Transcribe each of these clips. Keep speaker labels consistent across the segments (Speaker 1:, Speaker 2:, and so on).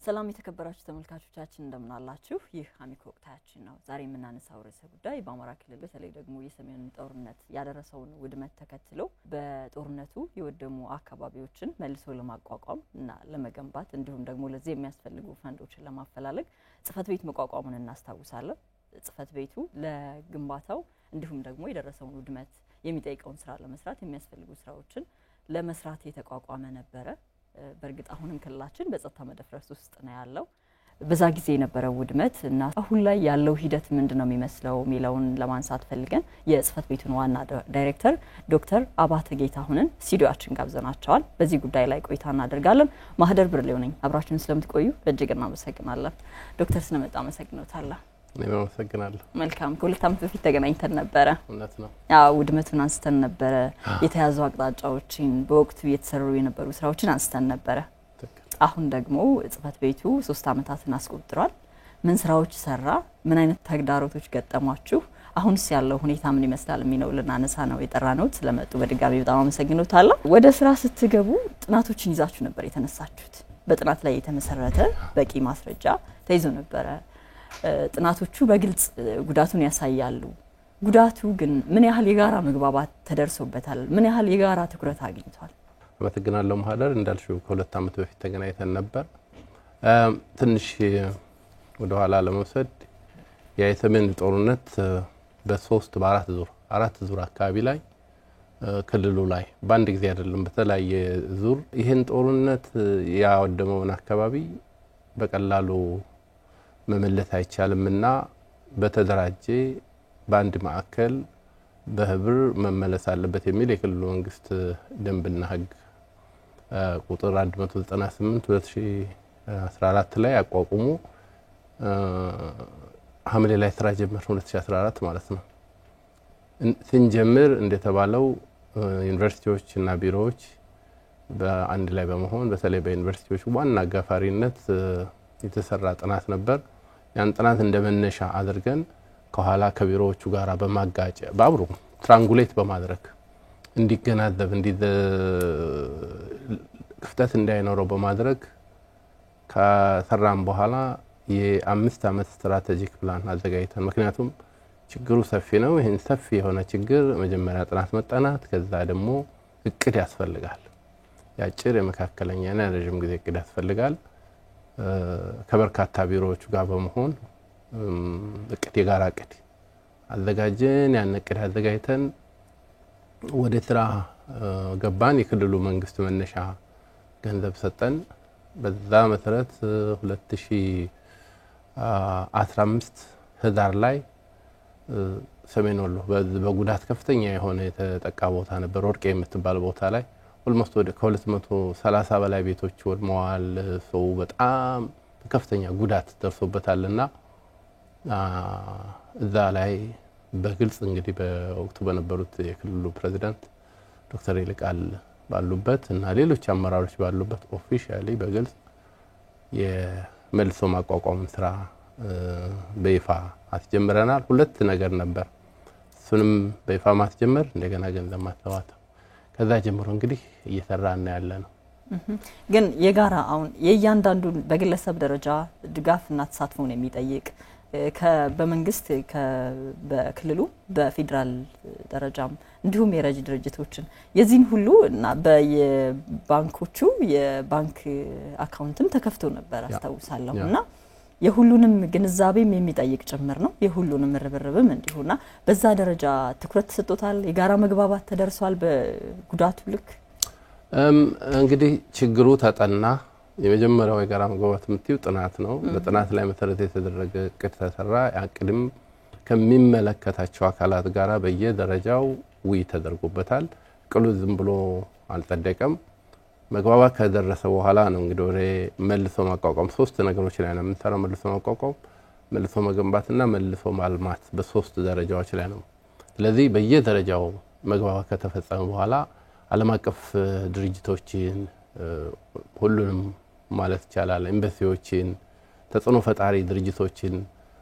Speaker 1: ሰላም የተከበራችሁ ተመልካቾቻችን እንደምን አላችሁ? ይህ አሚኮ ወቅታችን ነው። ዛሬ የምናነሳው ርዕሰ ጉዳይ በአማራ ክልል በተለይ ደግሞ የሰሜን ጦርነት ያደረሰውን ውድመት ተከትሎ በጦርነቱ የወደሙ አካባቢዎችን መልሶ ለማቋቋም እና ለመገንባት እንዲሁም ደግሞ ለዚህ የሚያስፈልጉ ፈንዶችን ለማፈላለግ ጽፈት ቤት መቋቋሙን እናስታውሳለን። ጽፈት ቤቱ ለግንባታው እንዲሁም ደግሞ የደረሰውን ውድመት የሚጠይቀውን ስራ ለመስራት የሚያስፈልጉ ስራዎችን ለመስራት የተቋቋመ ነበረ። በርግጥ አሁንም ክልላችን በጸጥታ መደፍረስ ውስጥ ነው ያለው። በዛ ጊዜ የነበረው ውድመት እና አሁን ላይ ያለው ሂደት ምንድነው የሚመስለው ሚለውን ለማንሳት ፈልገን የጽፈት ቤቱን ዋና ዳይሬክተር ዶክተር አባተ ጌታሁንን ስቱዲዮአችን ጋብዘናቸዋል። በዚህ ጉዳይ ላይ ቆይታ እናደርጋለን። ማህደር ብርሌው ነኝ። አብራችሁን ስለምትቆዩ እጅግ እናመሰግናለን። ዶክተር ስለመጣ አመሰግናለሁ።
Speaker 2: እኔም አመሰግናለሁ።
Speaker 1: መልካም ከሁለት ዓመት በፊት ተገናኝተን ነበር።
Speaker 2: እውነት ነው።
Speaker 1: ያው ውድመቱን አንስተን ነበር። የተያዙ አቅጣጫዎችን በወቅቱ የተሰሩ የነበሩ ስራዎችን አንስተን ነበር። አሁን ደግሞ ጽፈት ቤቱ 3 አመታትን አስቆጥሯል። ምን ስራዎች ሰራ? ምን አይነት ተግዳሮቶች ገጠሟችሁ? አሁንስ ያለው ሁኔታ ምን ይመስላል የሚለው ልናነሳ ነው የጠራነው። ስለመጡ በድጋሚ በጣም አመሰግናለሁ። ወደ ስራ ስትገቡ ጥናቶችን ይዛችሁ ነበር የተነሳችሁት። በጥናት ላይ የተመሰረተ በቂ ማስረጃ ተይዞ ነበር። ጥናቶቹ በግልጽ ጉዳቱን ያሳያሉ። ጉዳቱ ግን ምን ያህል የጋራ መግባባት ተደርሶበታል? ምን ያህል የጋራ ትኩረት አግኝቷል?
Speaker 2: አመሰግናለሁ ማህደር። እንዳልሽው ከሁለት ዓመት በፊት ተገናኝተን ነበር። ትንሽ ወደ ኋላ ለመውሰድ የሰሜን ጦርነት በአራት ዙር አካባቢ ላይ ክልሉ ላይ በአንድ ጊዜ አይደለም በተለያየ ዙር ይሄን ጦርነት ያወደመውን አካባቢ በቀላሉ መመለስ አይቻልምና በተደራጀ በአንድ ማዕከል በህብር መመለስ አለበት የሚል የክልሉ መንግስት ደንብና ህግ ቁጥር 198 2014 ላይ አቋቁሞ ሐምሌ ላይ ስራ ጀመረ 2014 ማለት ነው። ስንጀምር እንደተባለው ዩኒቨርሲቲዎች እና ቢሮዎች በአንድ ላይ በመሆን በተለይ በዩኒቨርሲቲዎች ዋና አጋፋሪነት የተሰራ ጥናት ነበር። ያን ጥናት እንደመነሻ አድርገን ከኋላ ከቢሮዎቹ ጋራ በማጋጨ ባብሩ ትራንጉሌት በማድረግ እንዲገናዘብ ክፍተት እንዳይኖረው በማድረግ ከሰራም በኋላ የ5 አመት ስትራቴጂክ ፕላን አዘጋጅተን ምክንያቱም ችግሩ ሰፊ ነው። ይሄን ሰፊ የሆነ ችግር መጀመሪያ ጥናት መጣናት ከዛ ደግሞ እቅድ ያስፈልጋል። ያጭር የመካከለኛና ረጅም ጊዜ እቅድ ያስፈልጋል። ከበርካታ ቢሮዎች ጋር በመሆን እቅድ የጋራ እቅድ አዘጋጀን። ያን እቅድ አዘጋጅተን ወደ ስራ ገባን። የክልሉ መንግስት መነሻ ገንዘብ ሰጠን። በዛ መሰረት 2015 ህዳር ላይ ሰሜን ወሎ በጉዳት ከፍተኛ የሆነ የተጠቃ ቦታ ነበር። ወርቄ የምትባል ቦታ ላይ ኦልሞስት ወደ 230 በላይ ቤቶች ወድመዋል። ሰው በጣም ከፍተኛ ጉዳት ደርሶበታልና እዛ ላይ በግልጽ እንግዲህ በወቅቱ በነበሩት የክልሉ ፕሬዝዳንት ዶክተር ይልቃል ባሉበት እና ሌሎች አመራሮች ባሉበት ኦፊሻሊ በግልጽ የመልሶ ማቋቋም ስራ በይፋ አስጀምረናል። ሁለት ነገር ነበር። እሱንም በይፋ ማስጀመር እንደገና ገንዘብ ማሰባሰብ ከዛ ጀምሮ እንግዲህ እየሰራን ያለነው።
Speaker 1: ግን የጋራ አሁን የእያንዳንዱ በግለሰብ ደረጃ ድጋፍና ተሳትፎን የሚጠይቅ በመንግስት በክልሉ በፌደራል ደረጃም እንዲሁም የረጅ ድርጅቶችን የዚህን ሁሉ እና በየባንኮቹ የባንክ አካውንትም ተከፍቶ ነበር አስተውሳለሁና የሁሉንም ግንዛቤም የሚጠይቅ ጭምር ነው። የሁሉንም ርብርብም እንዲሁና በዛ ደረጃ ትኩረት ተሰጥቷል። የጋራ መግባባት ተደርሷል። በጉዳቱ ልክ
Speaker 2: እንግዲህ ችግሩ ተጠና። የመጀመሪያው የጋራ መግባባት ምትዩ ጥናት ነው። በጥናት ላይ መሰረት የተደረገ እቅድ ተሰራ። ያቅድም ከሚመለከታቸው አካላት ጋራ በየደረጃው ውይይት ተደርጎበታል። ቅሉ ዝም ብሎ አልጸደቀም። መግባባት ከደረሰ በኋላ ነው እንግዲህ ወደ መልሶ ማቋቋም ሶስት ነገሮች ላይ ነው የምንሰራው። መልሶ ማቋቋም፣ መልሶ መገንባትና መልሶ ማልማት በሶስት ደረጃዎች ላይ ነው። ስለዚህ በየደረጃው መግባባት ከተፈጸመ በኋላ ዓለም አቀፍ ድርጅቶችን ሁሉንም ማለት ይቻላል ኤምባሲዎችን ተጽዕኖ ፈጣሪ ድርጅቶችን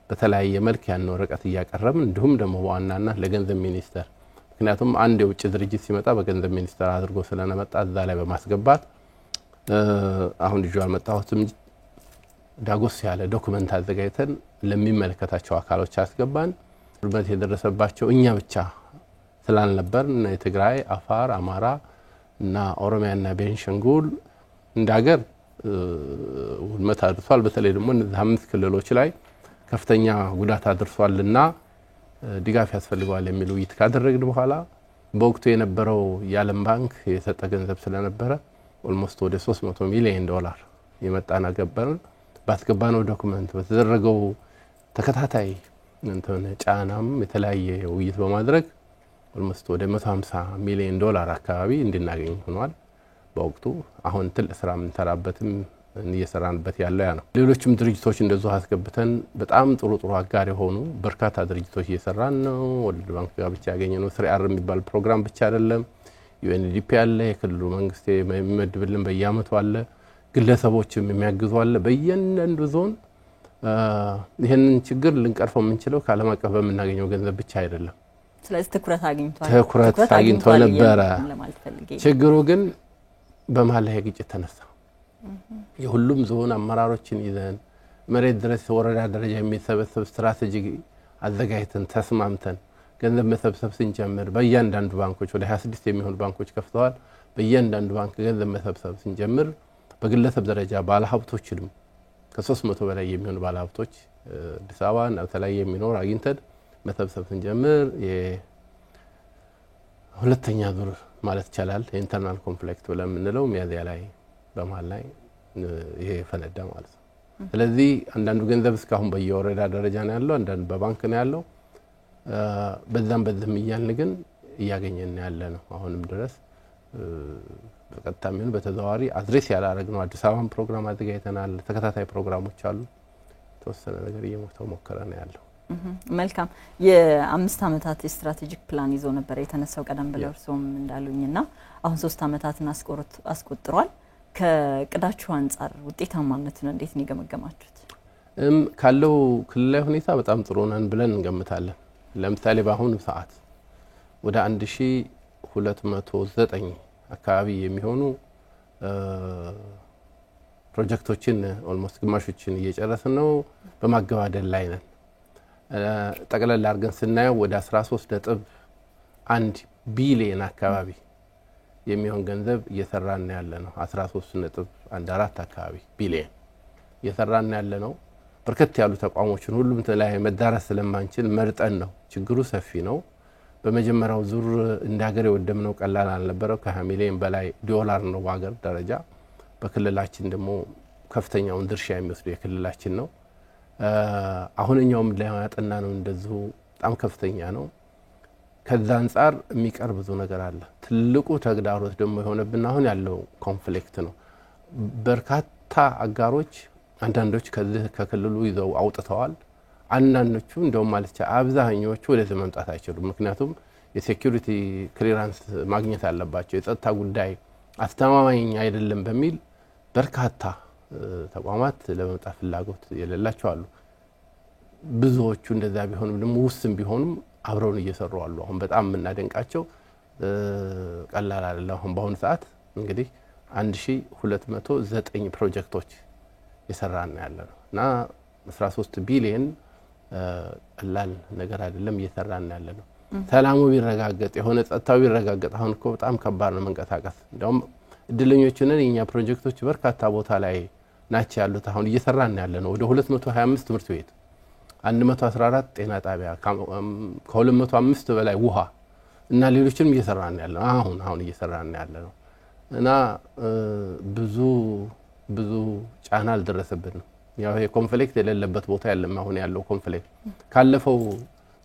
Speaker 2: በተለያየ መልክ ያን ወረቀት እያቀረብን እንዲሁም ደግሞ በዋናና ለገንዘብ ሚኒስቴር ምክንያቱም አንድ የውጭ ድርጅት ሲመጣ በገንዘብ ሚኒስቴር አድርጎ ስለነመጣ እዛ ላይ በማስገባት አሁን ልጅ አልመጣሁትም ዳጎስ ያለ ዶክመንት አዘጋጅተን ለሚመለከታቸው አካሎች አስገባን ውድመት የደረሰባቸው እኛ ብቻ ስላልነበርን የትግራይ አፋር አማራ እና ኦሮሚያና ቤንሻንጉል እንዳገር ውድመት አድርሷል በተለይ ደግሞ እነዚህ 5 ክልሎች ላይ ከፍተኛ ጉዳት አድርሷልና ድጋፍ ያስፈልጋል የሚል ውይይት ካደረግን በኋላ በወቅቱ የነበረው የዓለም ባንክ የሰጠ ገንዘብ ስለነበረ ኦልሞስት ወደ $300 ሚሊዮን የመጣና ገበርን ባስገባነው ዶክመንት በተደረገው ተከታታይ እንትን ጫናም የተለያየ ውይይት በማድረግ ኦልሞስት ወደ $150 ሚሊዮን አካባቢ እንድናገኝ ሆኗል በወቅቱ አሁን ትልቅ ስራ ምንተራበትም እየሰራንበት ያለው ያ ነው ሌሎችም ድርጅቶች እንደዚህ አስገብተን በጣም ጥሩ አጋር የሆኑ በርካታ ድርጅቶች እየሰራን ነው ወርልድ ባንክ ጋር ብቻ ያገኘነው 3R የሚባል ፕሮግራም ብቻ አይደለም UNDP አለ የክልሉ መንግስት የሚመድብልን በየአመቱ አለ ግለሰቦችም የሚያግዙ አለ በየእያንዳንዱ ዞን ይሄንን ችግር ልንቀርፈው የምንችለው ከዓለም አቀፍ በመናገኘው ገንዘብ ብቻ አይደለም
Speaker 1: ስለዚህ ትኩረት አግኝቶ
Speaker 2: ነበር ችግሩ ግን በመሃል ላይ ግጭት ተነሳ የሁሉም ዞን አመራሮችን ይዘን መሬት ድረስ ወረዳ ደረጃ የሚሰበሰብ ስትራቴጂ አዘጋጅተን ተስማምተን ገንዘብ መሰብሰብ ስንጀምር በእያንዳንዱ ባንኮች ወደ 26 የሚሆኑ ባንኮች ከፍተዋል በእያንዳንዱ ባንክ ገንዘብ መሰብሰብ ስንጀምር በግለሰብ ደረጃ ባለሀብቶችንም ከ300 በላይ የሚሆኑ ባለሀብቶች አዲስ አበባ እና በተለያየ የሚኖር አግኝተን መሰብሰብ ስንጀምር የሁለተኛ ዙር ማለት ይቻላል ኢንተርናል ኮንፍሊክት ብለን የምንለው ሚያዝያ ላይ በመሃል ላይ ይሄ ፈነዳ ማለት ነው ስለዚህ አንዳንዱ ገንዘብ እስካሁን በየወረዳ ደረጃ ነው ያለው አንዳንዱ በባንክ ነው ያለው በዛም እያልን ግን እያገኘን ያለ ነው አሁንም ድረስ በቀጥታም ይሁን በተዘዋዋሪ አድሬስ ያላረግነው አዲስ አበባን ፕሮግራም አዘጋጅተናል ተከታታይ ፕሮግራሞች አሉ ተወሰነ ነገር እየሞከረን ያለው
Speaker 1: መልካም የ5 አመታት ስትራቴጂክ ፕላን ይዞ ነበር የተነሳው ቀደም ብለው እርሶም እንዳሉኝና አሁን 3 አመታትን አስቆጥሯል ከቅዳቹ አንፃር ውጤታማነቱን እንዴት ነው ገመገማችሁት
Speaker 2: ካለው ክልላዊ ሁኔታ በጣም ጥሩ ነን ብለን እንገምታለን ለምሳሌ በአሁኑ ሰዓት ወደ 1209 አካባቢ የሚሆኑ ፕሮጀክቶችን ኦልሞስት ግማሾችን እየጨረስን ነው በማገባደል ላይ ነን ጠቅላላ አርገን ስናየው ወደ 13.1 ቢሊዮን አካባቢ የሚሆን ገንዘብ እየሰራን ያለ ነው 13.14 አካባቢ ቢሊዮን እየሰራን ያለ ነው በርከት ያሉ ተቋሞችን ሁሉም ላይ መዳረስ ስለማንችል መርጠን ነው ችግሩ ሰፊ ነው በመጀመሪያው ዙር እንዳገር የወደምነው ቀላል አልነበረው ከ$20 ሚሊዮን በላይ ነው በአገር ደረጃ በክልላችን ደግሞ ከፍተኛውን ድርሻ የሚወስዱ የክልላችን ነው አሁንኛውም ላይ ያጠና ነው እንደዚሁ በጣም ከፍተኛ ነው ከዛ አንፃር የሚቀርብ ብዙ ነገር አለ ትልቁ ተግዳሮት ደግሞ የሆነብን አሁን ያለው ኮንፍሊክት ነው በርካታ አጋሮች አንዳንዶች ከክልሉ ይዘው አውጥተዋል አንዳንዶቹ እንደው ማለት አብዛኞቹ ወደ መምጣት አይችሉም ምክንያቱም የሴኩሪቲ ክሊራንስ ማግኘት አለባቸው የጸጥታ ጉዳይ አስተማማኝ አይደለም በሚል በርካታ ተቋማት ለመምጣት ፍላጎት የሌላቸው አሉ ብዙዎቹ እንደዛ ቢሆንም ደግሞ ውስን ቢሆንም አብረውን እየሰሩ አሉ አሁን በጣም እናደንቃቸው ቀላል አይደለም አሁን በአሁኑ ሰዓት እንግዲህ 1209 ፕሮጀክቶች የሰራን ያለነው እና 13 ቢሊዮን ቀላል ነገር አይደለም እየሰራን ያለነው ሰላሙ ቢረጋገጥ የሆነ ጸጥታው ቢረጋገጥ አሁን እኮ በጣም ከባድ ነው መንቀሳቀስ እንደውም እድለኞች ነን የኛ ፕሮጀክቶች በርካታ ቦታ ላይ ናቸው ያሉት አሁን እየሰራን ያለነው ወደ 225 ትምህርት ቤት 114 ጤና ጣቢያ ከ205 በላይ ውሃ እና ሌሎችንም እየሰራን ያለነው አሁን እየሰራን ያለነው እና ብዙ ጫና አልደረሰብንም ያው ይሄ ኮንፍሊክት የሌለበት ቦታ ያለም አሁን ያለው ኮንፍሊክት ካለፈው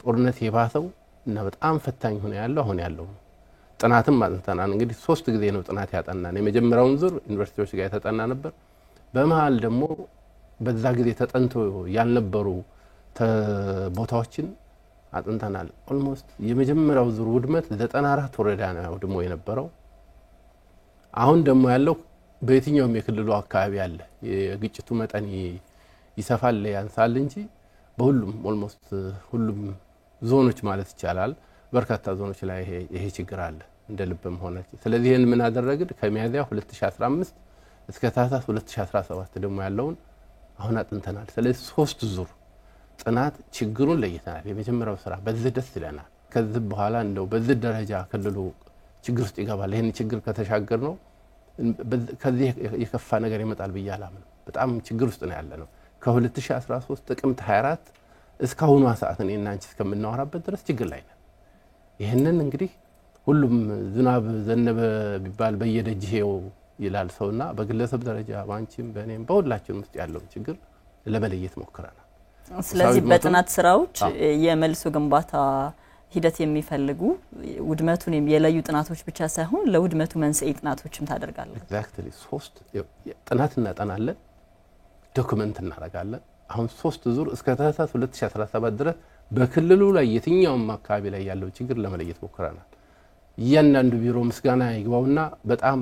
Speaker 2: ጦርነት የባሰው እና በጣም ፈታኝ ሆነ ያለው አሁን ያለው ጥናትም አጥንተናል እንግዲህ 3 ጊዜ ነው ጥናት ያጠናን የመጀመሪያውን ዙር ዩኒቨርሲቲዎች ጋር ተጠና ነበር በመሃል ደግሞ በዛ ጊዜ ተጠንቶ ያልነበሩ ቦታዎችን አጥንተናል ኦልሞስት የመጀመሪያው ዙር ውድመት 94 ወረዳ ነው ደግሞ የነበረው አሁን ደግሞ ያለው በየትኛውም የክልሉ አካባቢ አለ የግጭቱ መጠን ይሰፋል ያንሳል እንጂ በሁሉም ኦልሞስት ሁሉም ዞኖች ማለት ይቻላል በርካታ ዞኖች ላይ ይሄ ችግር አለ እንደ ልብም ሆነ ስለዚህ ይሄን ምን አደረግን ከሚያዚያ 2015 እስከ ታህሳስ 2017 ደግሞ ያለውን አሁን አጥንተናል ስለዚህ 3 ዙር ጥናት ችግሩን ለይተናል የመጀመሪያው ስራ በዚህ ደስ ይለናል ከዚህ በኋላ እንደው በዚህ ደረጃ ክልሉ ችግር ውስጥ ይገባል ይሄን ችግር ከተሻገር ነው ከዚህ የከፋ ነገር ይመጣል በያላም በጣም ችግር ውስጥ ነው ያለነው ከ2013 ጥቅምት 24 እስካሁኑ ሰዓት እኔና አንቺ እስከምናወራበት ድረስ ችግር ላይ ነን ይሄንን እንግዲህ ሁሉም ዝናብ ዘነበ ቢባል በየደጅሄው ይላል ሰውና በግለሰብ ደረጃ ባንቺም በእኔም በሁላችንም ውስጥ ያለው ችግር ለመለየት ሞክረናል
Speaker 1: ስለዚህ በጥናት ስራዎች የመልሶ ግንባታ ሂደት የሚፈልጉ ውድመቱን የለዩ ጥናቶች ብቻ ሳይሆን ለውድመቱ መንስኤ ጥናቶችም ታደርጋለህ
Speaker 2: ኤግዛክትሊ 3 ጥናት እናጠናለን ዶክመንት እናደርጋለን አሁን 3 ዙር እስከ ታህሳስ 2017 ድረስ በክልሉ ላይ የትኛውም አካባቢ ላይ ያለው ችግር ለመለየት ሞክረናል እያንዳንዱ ቢሮ ምስጋና ይግባውና በጣም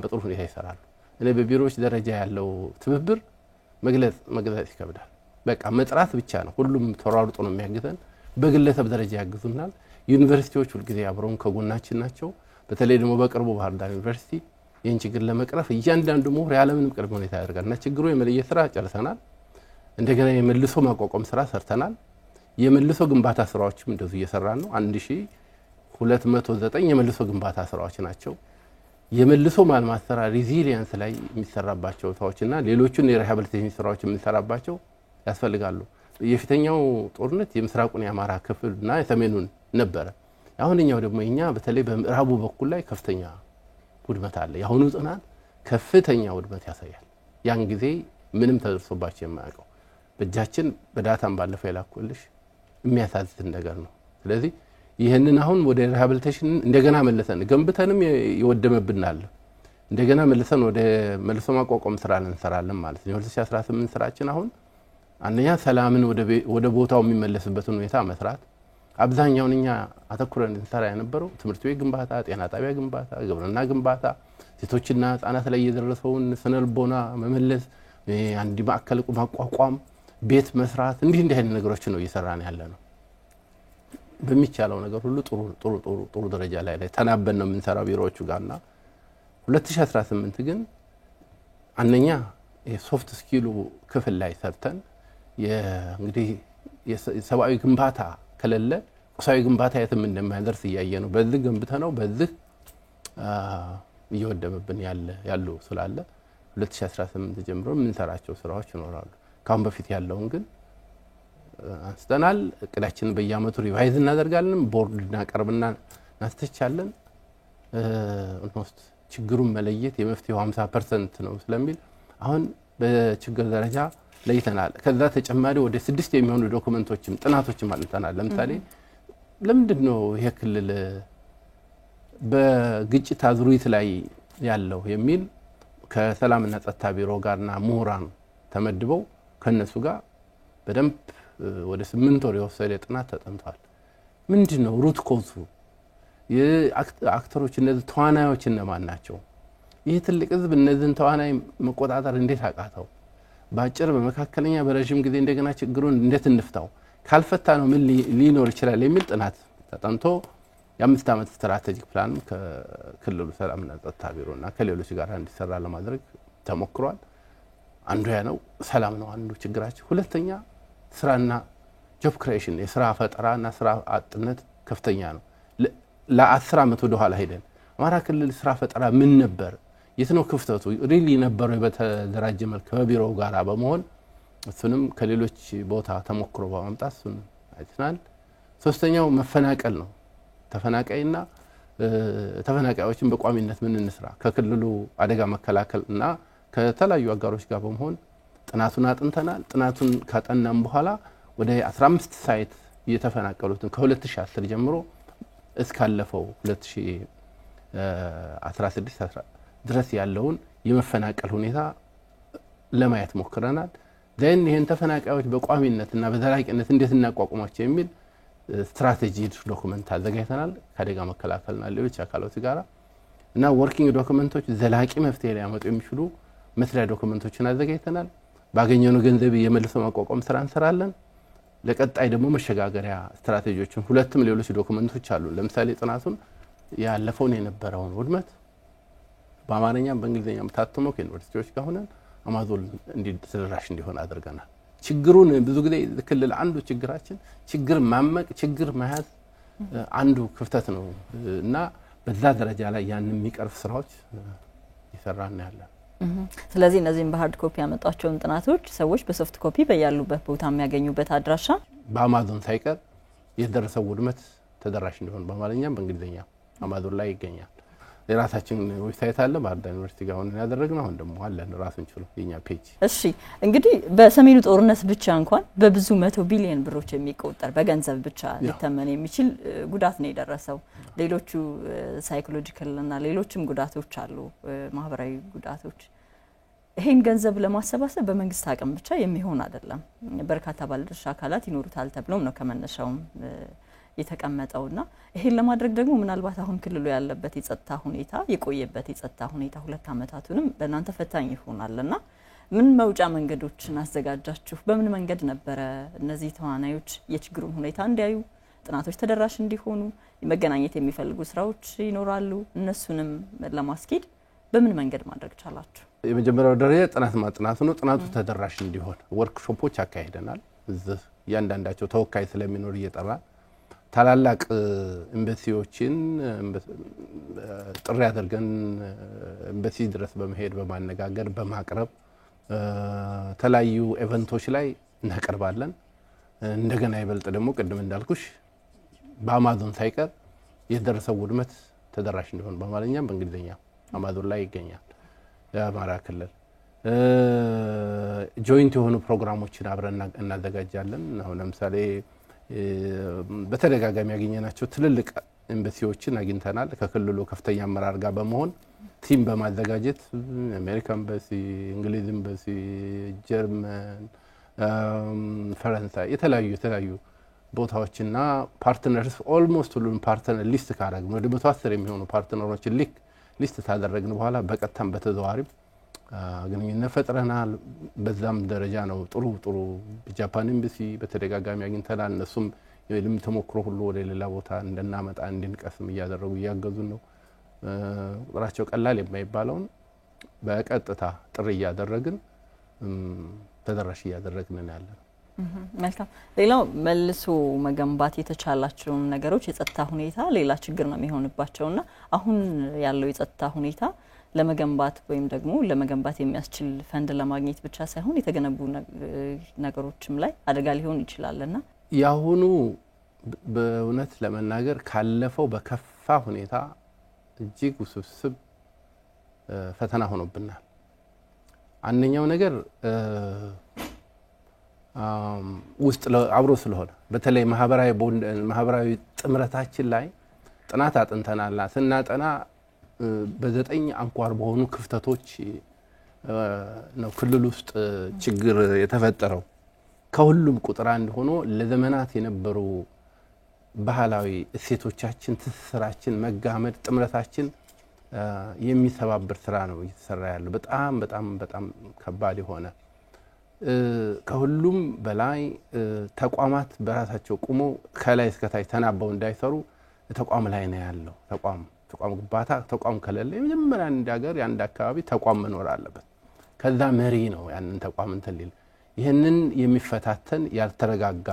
Speaker 2: በጥሩ ሁኔታ ይሰራሉ እኔ በቢሮዎች ደረጃ ያለው ትብብር መግለጽ ይከብዳል በቃ መጥራት ብቻ ነው ሁሉም ተሯሩጦ ነው የሚያግዘን በግለሰብ ደረጃ ያግዙናል ዩኒቨርሲቲዎች ሁሉ ጊዜ አብረውን ከጎናችን ናቸው በተለይ ደግሞ በቅርቡ ባህር ዳር ዩኒቨርሲቲ ይህን ችግር ለመቅረፍ እያንዳንዱ ምሁር ያለምንም ቅድመ ሁኔታ ያደርጋልና ችግሩ የመለየት ስራ ጨርሰናል እንደገና የመልሶ ማቋቋም ስራ ሰርተናል የመልሶ ግንባታ ስራዎችም እንደዚህ እየሰራን ነው 1209 የመልሶ ግንባታ ስራዎች ናቸው የመልሶ ማልማት ስራ ሪዚሊየንስ ላይ የሚሰራባቸው ታዎችና ሌሎቹን የሪሃቢሊቴሽን ስራዎች የሚሰራባቸው ያስፈልጋሉ የፊተኛው ጦርነት የምስራቁን የአማራ ክፍልና የሰሜኑን ነበር አሁንኛው ደግሞ እኛ በተለይ በምዕራቡ በኩል ላይ ከፍተኛ ውድመት አለ ያሁኑ ጥናት ከፍተኛ ውድመት ያሳያል ያን ጊዜ ምንም ተደርሶባቸው የማያውቀው በእጃችን በዳታም ባለፈው ይላኩልሽ የሚያሳዝን ነገር ነው ስለዚህ ይሄንን አሁን ወደ ሪሃቢሊቴሽን እንደገና መልሰን ገንብተንም ይወደመብናል እንደገና መልሰን ወደ መልሶ ማቋቋም ስራ እንሰራለን ማለት ነው 2018 ስራችን አሁን አንደኛ ሰላምን ወደ ቦታው የሚመለስበትን ሁኔታ መስራት አብዛኛውንኛ አተኩረን እንሰራ የነበረው ትምህርት ቤት ግንባታ ጤና ጣቢያ ግንባታ ግብርና ግንባታ ሴቶችና ህፃናት ላይ የደረሰውን ስነልቦና መመለስ አንዲ ማዕከል ማቋቋም ቤት መስራት እንዲህ አይነት ነገሮች ነው እየሰራን ያለነው በሚቻለው ነገር ሁሉ ጥሩ ደረጃ ላይ ተናበን ነው የምንሰራው ቢሮዎቹ ጋርና 2018 ግን አንደኛ የሶፍት ስኪሉ ክፍል ላይ ሰርተን እንግዲህ የሰብአዊ ግንባታ ከለለ ቁሳዊ ግንባታ የትም እንደማይደርስ ያያየ ነው በዚህ ገንብተነው በዚህ እየወደመብን ያሉ ስላለ 2018 ጀምሮ የምንሰራቸው ስራዎች ይኖራሉ ካሁን በፊት ያለውን ግን አንስተናል እቅዳችንን በየአመቱ ሪቫይዝ እናደርጋለን ቦርድ እናቀርብና እናስተቻለን ኦልሞስት ችግሩን መለየት የመፍትሄው 50% ነው ስለሚል አሁን በችግር ደረጃ ለይተናል ከዛ ተጨማሪ ወደ 6 የሚሆኑ ዶክመንቶችም ጥናቶችም አጥንተናል ለምሳሌ ለምንድነው ይሄ ክልል በግጭት አዙሪት ላይ ያለው የሚል ከሰላምና ጸጥታ ቢሮ ጋርና ምሁራን ተመድበው ከነሱ ጋር በደንብ ወደ 8 ወር የወሰደ ጥናት ተጠንቷል ምንድነው ሩት ኮዙ የአክተሮች እነዚህ ተዋናዮች እነማን ናቸው ይሄ ትልቅ ህዝብ እነዚህን ተዋናይ መቆጣጠር እንዴት አቃተው ባጭር በመካከለኛ በረጅም ጊዜ እንደገና ችግሩን እንዴት እንፍታው ካልፈታ ነው ምን ሊኖር ይችላል የሚል ጥናት ተጠንቶ የ5 አመት ስትራቴጂክ ፕላን ከክልሉ ሰላምና ጸጥታ ቢሮና ከሌሎች ጋር እንዲሰራ ለማድረግ ተሞክሯል አንዱ ያ ነው ሰላም ነው አንዱ ችግራችን ሁለተኛ ስራና ጆብ ክሬሽን የስራ ፈጠራና ስራ አጥነት ከፍተኛ ነው ለ10 አመት ወደ ኋላ ሄደን አማራ ክልል ስራ ፈጠራ ምን ነበር የትነው ክፍተቱ ሪሊ ነበር በተደራጀ መልኩ ከቢሮው ጋር በመሆን እሱንም ከሌሎች ቦታ ተሞክሮ በማምጣት እሱን አይተናል ሶስተኛው መፈናቀል ነው ተፈናቃይና ተፈናቃዮችን በቋሚነት ምን እንስራ ከክልሉ አደጋ መከላከልና ከተለያዩ አጋሮች ጋር በመሆን ጥናቱን አጥንተናል ጥናቱን ካጠናም በኋላ ወደ 15 ሳይት የተፈናቀሉትን ከ2010 ጀምሮ እስካለፈው 2016 ድረስ ያለውን የመፈናቀል ሁኔታ ለማየት ሞክረናል then ይሄን ተፈናቃዮች በቋሚነትና በዘላቂነት እንዴት እናቋቁማቸው የሚል ስትራቴጂ ዶክመንት አዘጋጅተናል ከአደጋ መከላከልና ሌሎች አካላት ጋር እና ወርኪንግ ዶክመንቶች ዘላቂ መፍትሄ ሊያመጡ የሚችሉ መስሪያ ዶክመንቶችን አዘጋጅተናል ባገኘነው ገንዘብ የመልሶ ማቋቋም ስራ እንሰራለን። ለቀጣይ ደግሞ መሸጋገሪያ ስትራቴጂዎችን ሁለቱም ሌሎች ዶክመንቶች አሉ። ለምሳሌ ጥናቱን ያለፈውን የነበረውን ውድመት በአማርኛም በእንግሊዝኛም ታትሞ ከዩኒቨርሲቲዎች ጋር ሆነን አማዞን እንዲደራሽ እንዲሆን አድርገናል። ችግሩን ብዙ ጊዜ ክልል አንዱ ችግራችን ችግር ማመቅ ችግር መያዝ አንዱ ክፍተት ነው እና በዛ ደረጃ ላይ ያን የሚቀርፍ ስራዎች ይሰራና ያለን።
Speaker 1: ስለዚህ እነዚህን በሃርድ ኮፒ ያመጣቸውን ጥናቶች ሰዎች በሶፍት ኮፒ በያሉበት ቦታ የሚያገኙበት አድራሻ
Speaker 2: በአማዞን ሳይቀር የደረሰው ውድመት ተደራሽ እንዲሆን በአማርኛም በእንግሊዝኛም አማዞን ላይ ይገኛል። የራሳችን ዌብሳይት አለ ባህር ዳር ዩኒቨርሲቲ ጋር ሆነን ያደረግነው አሁን ደግሞ አለን ራሱን ችሎ የኛ ፔጅ።
Speaker 1: እሺ እንግዲህ በሰሜኑ ጦርነት ብቻ እንኳን በብዙ 100 ቢሊዮን ብሮች የሚቆጠር በገንዘብ ብቻ ሊተመን የሚችል ጉዳት ነው የደረሰው። ሌሎቹ ሳይኮሎጂካል እና ሌሎችም ጉዳቶች አሉ ማህበራዊ ጉዳቶች። ይሄን ገንዘብ ለማሰባሰብ በመንግስት አቅም ብቻ የሚሆን አይደለም። በርካታ ባለድርሻ አካላት ይኖሩታል ተብሎም ነው ከመነሻውም የተቀመጠውና ይሄን ለማድረግ ደግሞ ምናልባት አሁን ክልሉ ያለበት የጸጥታ ሁኔታ የቆየበት የጸጥታ ሁኔታ 2 አመታቱንም ለናንተ ፈታኝ ይሆናልና ምን መውጫ መንገዶችን አዘጋጃችሁ? በምን መንገድ ነበር እነዚህ ተዋናዮች የችግሩን ሁኔታ እንዲያዩ ጥናቶች ተደራሽ እንዲሆኑ መገናኘት የሚፈልጉ ስራዎች ይኖራሉ እነሱንም ለማስኬድ በምን መንገድ ማድረግ ቻላችሁ?
Speaker 2: የመጀመሪያው ደረጃ ጥናት ማጥናት ነው። ጥናቱ ተደራሽ እንዲሆን ወርክሾፖች አካሂደናል። እዚህ ያንዳንዳቸው ተወካይ ስለሚኖር እየጠራ ታላላቅ ኤምባሲዎችን ጥሪ አድርገን ኤምባሲ ድረስ በመሄድ በማነጋገር በማቅረብ ተለያዩ ኢቨንቶች ላይ እናቀርባለን። እንደገና ይበልጥ ደግሞ ቅድም እንዳልኩሽ በአማዞን ሳይቀር የደረሰው ውድመት ተደራሽ እንዲሆን በአማርኛም በእንግሊዝኛም አማዞን ላይ ይገኛል። የአማራ ክልል ጆይንት የሆኑ ፕሮግራሞችን አብረን እናዘጋጃለን። አሁን ለምሳሌ በተደጋጋሚ ያገኘናቸው ትልልቅ ኤምባሲዎችን አግኝተናል። ከክልሉ ከፍተኛ አመራር ጋር በመሆን ቲም በማዘጋጀት አሜሪካ ኤምባሲ፣ እንግሊዝ ኤምባሲ፣ ጀርመን፣ ፈረንሳይ የተለያዩ ቦታዎችና ፓርትነርስ ኦልሞስት ሁሉም ፓርትነር ሊስት ካደረግን ወደ 110 የሚሆኑ ፓርትነሮችን ሊስት ታደረግን በኋላ በቀጥታም በተዘዋዋሪም ግንኙነት ፈጥረናል። በዛም ደረጃ ነው ጥሩ ጃፓን ኤምባሲ በተደጋጋሚ አግኝተናል። እነሱም የልምድ ተሞክሮ ሁሉ ወደ ሌላ ቦታ እንደናመጣ እንድንቀስም እያደረጉ እያገዙን ነው። ቁጥራቸው ቀላል የማይባለውን በቀጥታ ጥሪ እያደረግን ተደራሽ እያደረግን ያለን።
Speaker 1: መልካም። ሌላው መልሶ መገንባት የተቻላቸውን ነገሮች የጸጥታ ሁኔታ ሌላ ችግር ነው የሚሆንባቸውና አሁን ያለው የጸጥታ ሁኔታ ለመገንባት ወይም ደግሞ ለመገንባት የሚያስችል ፈንድ ለማግኘት ብቻ ሳይሆን የተገነቡ ነገሮችም ላይ አደጋ ሊሆን ይችላልና
Speaker 2: ያሁኑ በእውነት ለመናገር ካለፈው በከፋ ሁኔታ እጅግ ውስብስብ ፈተና ሆኖብናል። አንደኛው ነገር ውስጥ አብሮ ስለሆነ በተለይ ማህበራዊ ጥምረታችን ላይ ጥናት አጥንተናልና ስናጠና በ9 አንኳር በሆኑ ክፍተቶች ነው ክልል ውስጥ ችግር የተፈጠረው። ከሁሉም ቁጥር አንድ ሆኖ ለዘመናት የነበሩ ባህላዊ እሴቶቻችን ትስስራችን መጋመድ ጥምረታችን የሚሰባበር ስራ ነው እየተሰራ ያለው። በጣም ከባድ የሆነ ከሁሉም በላይ ተቋማት በራሳቸው ቆሞ ከላይ እስከ ታች ተናበው እንዳይሰሩ ተቋም ላይ ነው ያለው። ተቋም ግንባታ ተቋም ከሌለ የመጀመሪያ አንድ ሀገር የአንድ አካባቢ ተቋም መኖር አለበት። ከዛ መሪ ነው ያንን ተቋም እንተልል ይሄንን የሚፈታተን ያልተረጋጋ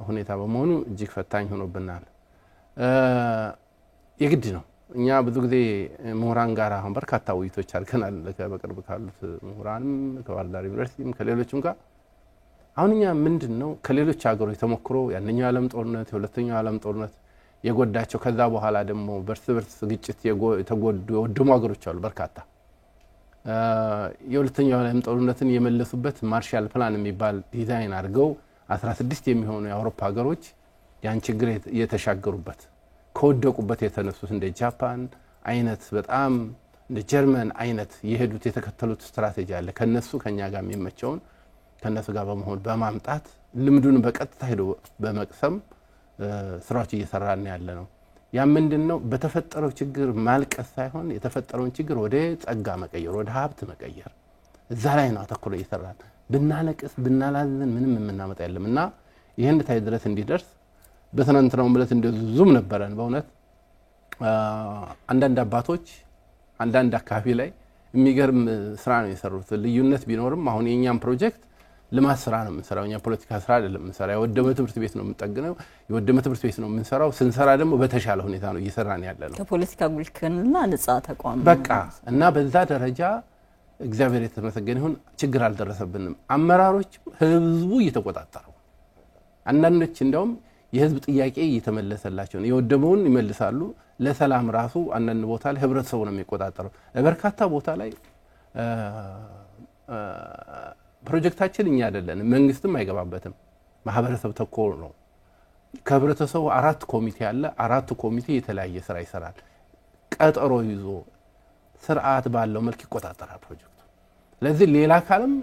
Speaker 2: ሁኔታ በመሆኑ እጅግ ፈታኝ ሆኖብናል። የግድ ነው እኛ ብዙ ጊዜ ምሁራን ጋር አሁን በርካታ ውይይቶች አድርገናል። በቅርብ ካሉት ምሁራንም ከባህር ዳር ዩኒቨርሲቲም ከሌሎችም ጋር አሁን እኛ ምንድነው ከሌሎች ሀገሮች ተሞክሮ ያንኛው ዓለም ጦርነት የሁለተኛው ዓለም ጦርነት የጎዳቸው ከዛ በኋላ ደግሞ በርስ ግጭት የተጎዱ የወደሙ ሀገሮች አሉ በርካታ። የሁለተኛው ዓለም ጦርነትን የመለሱበት ማርሻል ፕላን የሚባል ዲዛይን አድርገው 16 የሚሆኑ የአውሮፓ ሀገሮች ያን ችግር የተሻገሩበት ከወደቁበት የተነሱት እንደ ጃፓን አይነት በጣም እንደ ጀርመን አይነት የሄዱት የተከተሉት ስትራቴጂ አለ። ከኛ ጋር የሚመቸውን ከነሱ ጋር በመሆን በማምጣት ልምዱን በቀጥታ ሄዶ በመቅሰም ስራዎች እየሰራን ያለ ነው። ያ ምንድነው በተፈጠረው ችግር ማልቀስ ሳይሆን የተፈጠረውን ችግር ወደ ጸጋ መቀየር ወደ ሀብት መቀየር እዛ ላይ ነው አተኩሮ እየሰራን። ብናለቅስ ብናላዝን ምንም የምናመጣ የለምና ይሄን ታይ ድረስ እንዲደርስ በትናንትናው ማለት እንደዙም ነበረን በእውነት አንዳንድ አባቶች አንዳንድ አካባቢ ላይ የሚገርም ስራ ነው የሰሩት ልዩነት ቢኖርም አሁን የኛም ፕሮጀክት ልማት ስራ ነው የምንሰራው እኛ ፖለቲካ ስራ አይደለም የምንሰራው የወደመ ትምህርት ቤት ነው የምንጠግነው የወደመ ትምህርት ቤት ነው የምንሰራው ስንሰራ ደግሞ በተሻለ ሁኔታ ነው እየሰራን ያለነው
Speaker 1: ከፖለቲካ ጉልክልና ነፃ ተቋም
Speaker 2: በቃ እና በዛ ደረጃ እግዚአብሔር የተመሰገነ ይሁን ችግር አልደረሰብንም አመራሮች ህዝቡ እየተቆጣጣሩ አንዳንዶች እንደውም የህዝብ ጥያቄ እየተመለሰላቸው ነው የወደመውን ይመልሳሉ ለሰላም ራሱ አንዳንድ ቦታ ላይ ህብረተሰቡ ነው የሚቆጣጣሩ ለበርካታ ቦታ ላይ ፕሮጀክታችን እኛ አይደለም መንግስትም አይገባበትም ማህበረሰብ ተኮር ነው ከህብረተሰቡ 4 ኮሚቴ አለ 4 ኮሚቴ የተለያየ ስራ ይሰራል ቀጠሮ ይዞ ስርዓት ባለው መልክ ይቆጣጣራል ፕሮጀክቱ ለዚህ ሌላ ካለም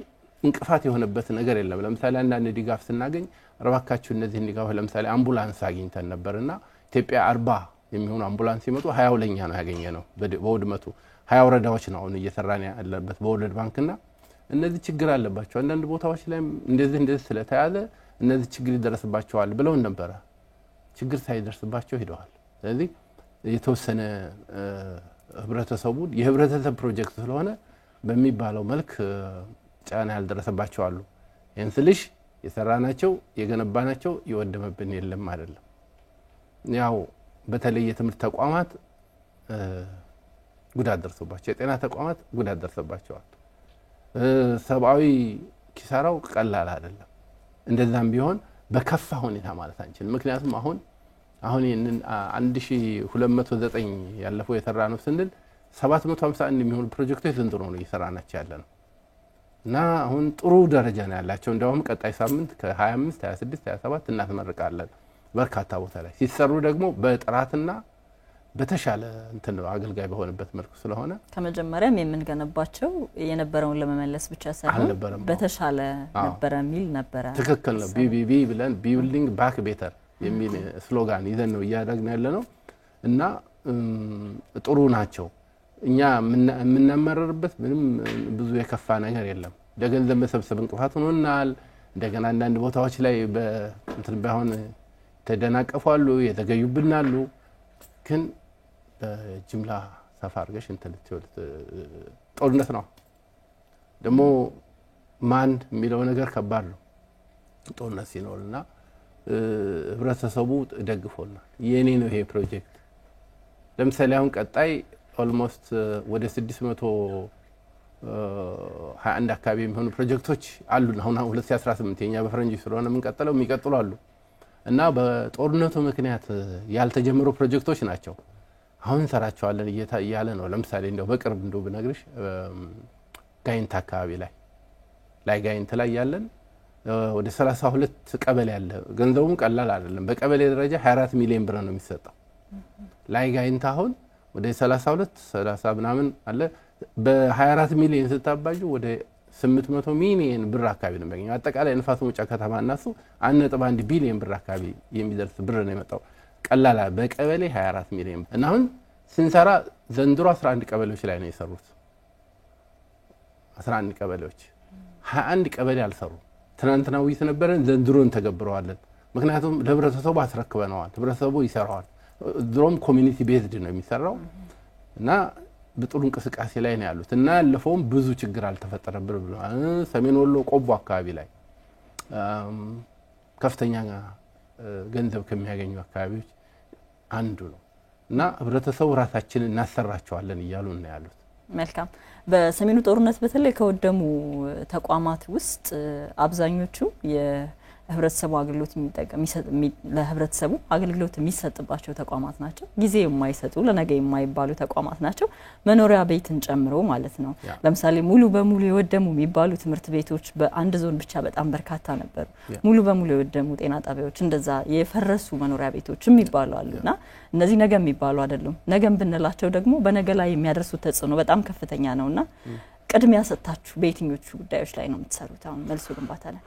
Speaker 2: እንቅፋት የሆነበት ነገር የለም ለምሳሌ አንዳንድ ድጋፍ ስናገኝ ረባካችሁ እነዚህ ድጋፍ ለምሳሌ አምቡላንስ አግኝተን ነበርና ኢትዮጵያ 40 የሚሆኑ አምቡላንስ ሲመጡ 22ኛ ነው ያገኘነው በውድመቱ 20 ወረዳዎች ነው አሁን እየሰራን ያለበት በወርልድ ባንክና እነዚህ ችግር አለባቸው አንዳንድ ቦታዎች ላይ እንደዚህ ስለተያዘ እነዚህ ችግር ይደርስባቸዋል ብለው ነበር ችግር ሳይደርስባቸው ሄደዋል ስለዚህ የተወሰነ ህብረተሰቡ የህብረተሰብ ፕሮጀክት ስለሆነ በሚባለው መልክ ጫና ያልደረሰባቸው አሉ እንስልሽ የሰራናቸው የገነባናቸው ይወደመብን የለም አይደለም ያው በተለይ የትምህርት ተቋማት ጉዳት ደርሶባቸው የጤና ተቋማት ጉዳት ደርሶባቸዋል ሰብአዊ ኪሳራው ቀላል አይደለም እንደዛም ቢሆን በከፋ ሁኔታ ማለት አንችል ምክንያቱም አሁን ይሄንን 1209 ያለፈው የተራነው ስንል 751 የሚሆኑ ፕሮጀክቶች ዘንድሮ ነው እየሰራናቸው ያለነው እና አሁን ጥሩ ደረጃ ነው ያላቸው እንደውም ቀጣይ ሳምንት ከ25 26 27 እናስመርቃለን በርካታ ቦታ ላይ ሲሰሩ ደግሞ በጥራትና በተሻለ እንትን ነው አገልጋይ በሆነበት መልኩ ስለሆነ
Speaker 1: ከመጀመሪያም የምንገነባቸው የነበረውን ለመመለስ ብቻ ሳይሆን በተሻለ ነበር የሚል ነበር
Speaker 2: ትክክል ነው ቢቢቢ ብለን ቢልዲንግ ባክ ቤተር የሚል ስሎጋን ይዘን ነው ያደረግን ያለነው እና ጥሩ ናቸው እኛ የምንመረርበት ምንም ብዙ የከፋ ነገር የለም ደገንዘብ መሰብሰብ እንቅፋት ሆኖናል እንደገና አንዳንድ ቦታዎች ላይ በእንትን ባይሆን ተደናቀፋሉ የተገዩብናሉ ግን በጅምላ ሰፋርገሽ እንትን ጦርነት ነው ደሞ ማን የሚለው ነገር ከባድ ነው ጦርነት ሲኖርና ህብረተሰቡ ደግፎናል የኔ ነው ይሄ ፕሮጀክት ለምሳሌ አሁን ቀጣይ ኦልሞስት ወደ 621 አካባቢ የሚሆኑ ፕሮጀክቶች አሉ አሁን 2018 የኛ በፈረንጅ ስለሆነ ምን ቀጥለው የሚቀጥሉ አሉ እና በጦርነቱ ምክንያት ያልተጀመሩ ፕሮጀክቶች ናቸው አሁን ሰራቸዋለን እየታያለ ነው ለምሳሌ እንደው በቅርብ እንደው ብነግርሽ ጋይንት አካባቢ ላይ ጋይንት ላይ ያለን ወደ 32 ቀበሌ ያለ ገንዘቡም ቀላል አይደለም በቀበሌ ደረጃ 24 ሚሊዮን ብር ነው የሚሰጠው ላይ ጋይንት አሁን ወደ 30 ምናምን አለ በ24 ሚሊዮን ስታባጁ ወደ 800 ሚሊዮን ብር አካባቢ ነው የሚያገኘው አጠቃላይ ንፋስ መውጫ ከተማናሱ 1.1 ቢሊዮን ብር አካባቢ የሚደርስ ብር ነው የመጣው ቀላል በቀበሌ 24 ሚሊዮን እና አሁን ስንሰራ ዘንድሮ 11 ቀበሌዎች ላይ ነው የሰሩት 11 ቀበሌዎች 21 ቀበሌ አልሰሩ ትናንትናው ይተነበረን ዘንድሮን ተገብረዋለን ምክንያቱም ለህብረተሰቡ አስረክበናል ህብረተሰቡ ይሰራዋል ድሮም ኮሚኒቲ ቤዝድ ነው የሚሰራው እና በጥሩ እንቅስቃሴ ላይ ነው ያሉት እና ያለፈውም ብዙ ችግር አልተፈጠረብንም ብለዋል ሰሜን ወሎ ቆቦ አካባቢ ላይ ከፍተኛ ገንዘብ ከሚያገኙ አካባቢዎች አንዱ ነው እና ህብረተሰቡ ራሳችንን እናሰራቸዋለን ይያሉ ነው ያሉት
Speaker 1: መልካም በሰሜኑ ጦርነት በተለይ ከወደሙ ተቋማት ውስጥ አብዛኞቹ የህብረተሰቡ አገልግሎት ለህብረተሰቡ አገልግሎት የሚሰጥባቸው ተቋማት ናቸው ጊዜ የማይሰጡ ለነገ የማይባሉ ተቋማት ናቸው መኖሪያ ቤትን ጨምሮ ማለት ነው ለምሳሌ ሙሉ በሙሉ የወደሙ የሚባሉ ትምህርት ቤቶች በአንድ ዞን ብቻ በጣም በርካታ ነበሩ ሙሉ በሙሉ የወደሙ ጤና ጣቢያዎች እንደዛ የፈረሱ መኖሪያ ቤቶችም ይባላሉና እነዚህ ነገ የሚባሉ አይደሉም ነገም ብንላቸው ደግሞ በነገ ላይ የሚያደርሱት ተጽዕኖ በጣም ከፍተኛ ነውና ቅድሚያ ሰጣችሁ በየትኞቹ ጉዳዮች ላይ ነው የምትሰሩት አሁን መልሶ ግንባታ ላይ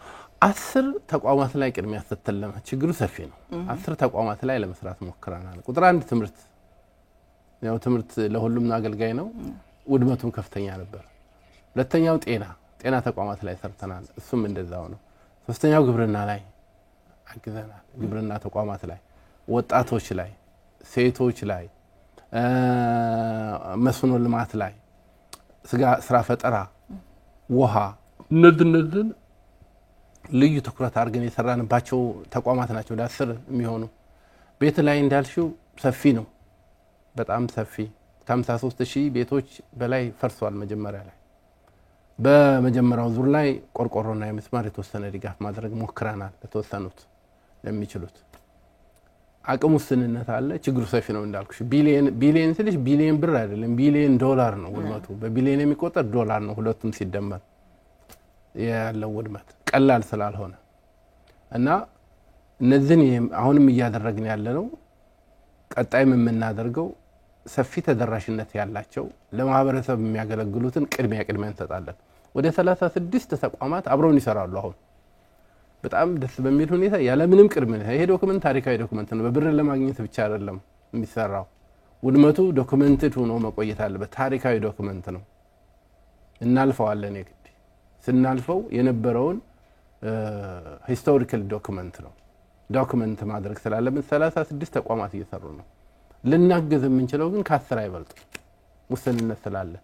Speaker 2: 10 ተቋማት ላይ ቅድሚያ ተተለመ ችግሩ ሰፊ ነው 10 ተቋማት ላይ ለመስራት ሞክረናል ቁጥር 1 ትምህርት ያው ትምህርት ለሁሉም አገልጋይ ነው ውድመቱም ከፍተኛ ነበር ሁለተኛው ጤና ጤና ተቋማት ላይ ሰርተናል እሱም እንደዛው ነው ሶስተኛው ግብርና ላይ አግዘናል ግብርና ተቋማት ላይ ወጣቶች ላይ ሴቶች ላይ መስኖ ልማት ላይ ስራ ፈጠራ ውሃ እነዚህን ልዩ ትኩረት አድርገን የሰራንባቸው ተቋማት ናቸው ለ10 የሚሆኑ ቤት ላይ እንዳልሽው ሰፊ ነው በጣም ሰፊ ከ53000 ቤቶች በላይ ፈርሷል መጀመሪያ ላይ በመጀመሪያው ዙር ላይ ቆርቆሮና የመስማር የተወሰነ ድጋፍ ማድረግ ሞክረናል ለተወሰኑት ለሚችሉት አቅሙ ስንነት አለ ችግሩ ሰፊ ነው እንዳልኩሽ ቢሊየን ስልሽ ቢሊየን ብር አይደለም ቢሊየን ዶላር ነው ውድመቱ በቢሊየን የሚቆጠር ዶላር ነው ሁለቱም ሲደመር ያለው ውድመት ቀላል ስላልሆነ እና እነዚህን አሁንም እያደረግን ያለ ነው ቀጣይም የምናደርገው ሰፊ ተደራሽነት ያላቸው ለማህበረሰብ የሚያገለግሉትን ቅድሚያ እንሰጣለን ወደ 36 ተቋማት አብረውን ይሰራሉ አሁን በጣም ደስ በሚል ሁኔታ ያለ ምንም ቅድሚያ ይሄ ዶክመንት ታሪካዊ ዶክመንት ነው በብር ለማግኘት ብቻ አይደለም የሚሰራው ውድመቱ ዶክመንትድ ሆኖ መቆየት አለበት ታሪካዊ ዶክመንት ነው እናልፈዋለን የግድ ስናልፈው የነበረውን ሂስቶሪካል ዶክመንት ነው ዶክመንት ማድረግ ስላለብን 36 ተቋማት እየሰሩ ነው ልናገዝ የምንችለው ግን ከ10 አይበልጥ ውስንነት ስላለ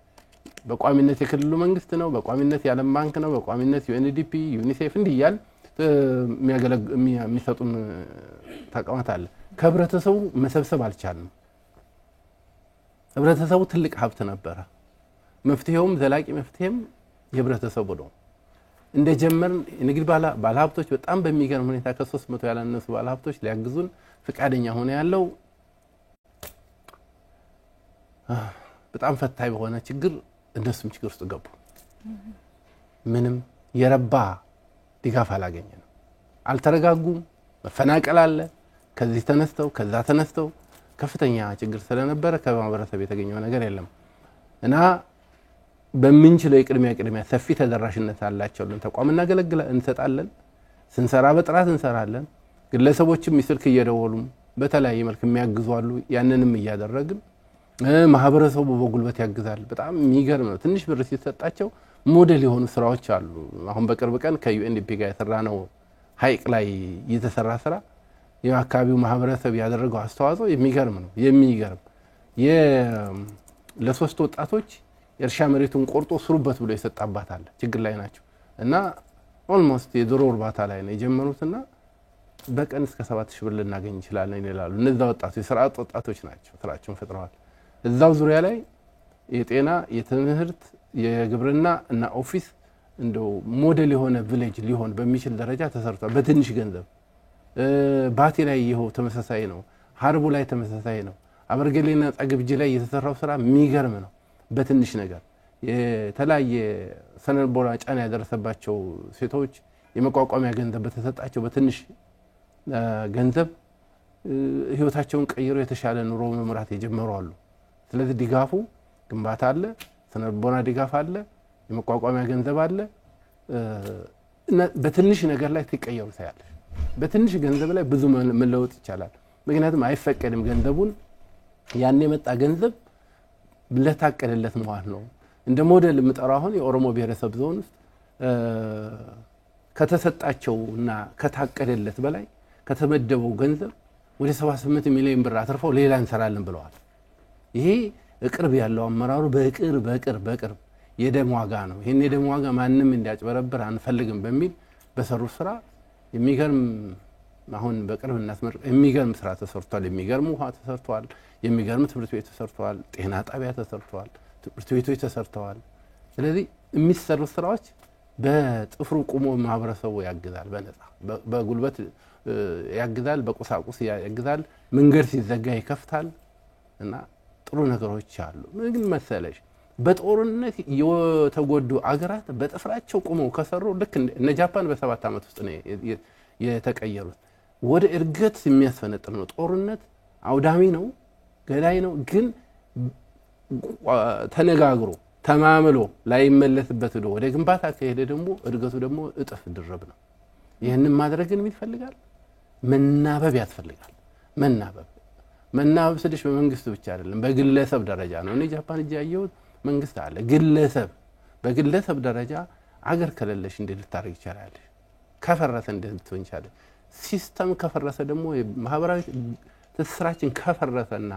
Speaker 2: በቋሚነት የክልሉ መንግስት ነው በቋሚነት የዓለም ባንክ ነው በቋሚነት UNDP ዩኒሴፍ እንዲያል የሚሰጡን ተቋማት አለ ከህብረተሰቡ መሰብሰብ አልቻልንም ህብረተሰቡ ትልቅ ሀብት ነበር መፍትሄውም ዘላቂ መፍትሄም የህብረተሰቡ ነው እንደጀመርን ንግድ ባለሀብቶች በጣም በሚገርም ሁኔታ ከ300 ያላነሱ ባለሀብቶች ሊያግዙን ፍቃደኛ ሆነ ያለው በጣም ፈታኝ በሆነ ችግር እነሱም ችግር ውስጥ ገቡ ምንም የረባ ድጋፍ አላገኘንም አልተረጋጉም መፈናቀል አለ ከዚህ ተነስተው ከዛ ተነስተው ከፍተኛ ችግር ስለነበረ ከማህበረሰብ የተገኘው ነገር የለም እና በመንችለው የቅድሚያ ሰፊ ተደራሽነት አላቸው ተቋም እንሰጣለን ስንሰራ በጥራት እንሰራለን ግለሰቦችም ይስልክ እየደወሉ በተለያየ መልኩ የሚያግዙ አሉ ያንንም እያደረግን ማህበረሰቡ በጉልበት ያግዛል በጣም የሚገርም ነው ትንሽ ብር ሲሰጣቸው ሞዴል የሆኑ ስራዎች አሉ አሁን በቅርብ ቀን ከUNDP ጋር የተሰራነው ሀይቅ ላይ የተሰራ ስራ የአካባቢው ማህበረሰብ ያደረገው አስተዋጽኦ የሚገርም ነው ለሶስት ወጣቶች የእርሻ መሬቱን ቆርጦ ስሩበት ብሎ የሰጣባት አለ ችግር ላይ ናቸው እና ኦልሞስት የዶሮ እርባታ ላይ ነው የጀመሩትና በቀን እስከ 7000 ብር ልናገኝ ይችላልን ይላሉ እነዛ ወጣቶች የስርዓት ወጣቶች ናቸው ስራቸውን ፈጥረዋል እዛው ዙሪያ ላይ የጤና የትምህርት የግብርና እና ኦፊስ እንደው ሞዴል የሆነ ቪሌጅ ሊሆን በሚችል ደረጃ ተሰርቷል በትንሽ ገንዘብ ባቲ ላይ ይሄው ተመሳሳይ ነው ሀርቡ ላይ ተመሳሳይ ነው አበርገሌና ጻግብጂ ላይ የተሰራው ስራ የሚገርም ነው በትንሽ ነገር የተለያየ ሰነልቦና ጫና ያደረሰባቸው ሴቶች የመቋቋሚያ ገንዘብ በተሰጣቸው በትንሽ ገንዘብ ህይወታቸውን ቀይሮ የተሻለ ኑሮ መምራት የጀመሩ አሉ ስለዚህ ድጋፉ ግንባታ አለ ሰነልቦና ድጋፍ አለ የመቋቋሚያ ገንዘብ አለ በትንሽ ነገር ላይ ተቀየሩ ታያለ በትንሽ ገንዘብ ላይ ብዙ መለወጥ ይቻላል ምክንያቱም አይፈቀድም ገንዘቡን ያን የመጣ ገንዘብ ለታቀደለት ማለት ነው እንደ ሞዴል ምጠራው አሁን የኦሮሞ ብሔረሰብ ዞን ውስጥ ከተሰጣቸውና ከታቀደለት በላይ ከተመደበው ገንዘብ ወደ 78 ሚሊዮን ብር አትርፈው ሌላ እንሰራለን ብለዋል ይሄ እቅርብ ያለው አመራሩ በቅርብ የደም ዋጋ ነው ይሄን የደም ዋጋ ማንንም እንዲያጭበረብር አንፈልግም በሚል በሰሩ ስራ የሚገርም አሁን በቅርብ እናስመርቅ የሚገርም ስራ ተሰርቷል የሚገርም ውሃ ተሰርቷል የሚገርም ትምህርት ቤት ተሰርቷል ጤና ጣቢያ ተሰርቷል ትምህርት ቤቶች ተሰርተዋል ስለዚህ የሚሰሩ ስራዎች በጥፍሩ ቆሞ ማህበረሰቡ ያግዛል በነፃ በጉልበት ያግዛል በቁሳቁስ ያግዛል መንገድ ሲዘጋ ይከፍታል እና ጥሩ ነገሮች አሉ ምን መሰለሽ በጦርነት የተጎዱ አገራት በጥፍራቸው ቆመው ከሰሩ ልክ እነ ጃፓን በ7 አመት ውስጥ ነው የተቀየሩት ወደ እርገት የሚያስፈነጥር ነው ጦርነት አውዳሚ ነው ገዳይ ነው ግን ተነጋግሮ ተማምሎ ላይ መለስበት ወደ ግንባታ ከሄደ ደግሞ እርገቱ ደግሞ እጥፍ ድርብ ነው ይሄንን ማድረግን ይፈልጋል መናበብ ያስፈልጋል መናበብ ስልሽ በመንግስት ብቻ አይደለም በግለሰብ ደረጃ ነው እኔ ጃፓን እያየሁት መንግስት አለ ግለሰብ በግለሰብ ደረጃ አገር ከሌለሽ እንዴት ልታረግ ይችላል ከፈረሰ እንዴት ልትሆን ይችላል ሲስተም ከፈረሰ ደግሞ ማህበራዊ ትስስራችን ከፈረሰና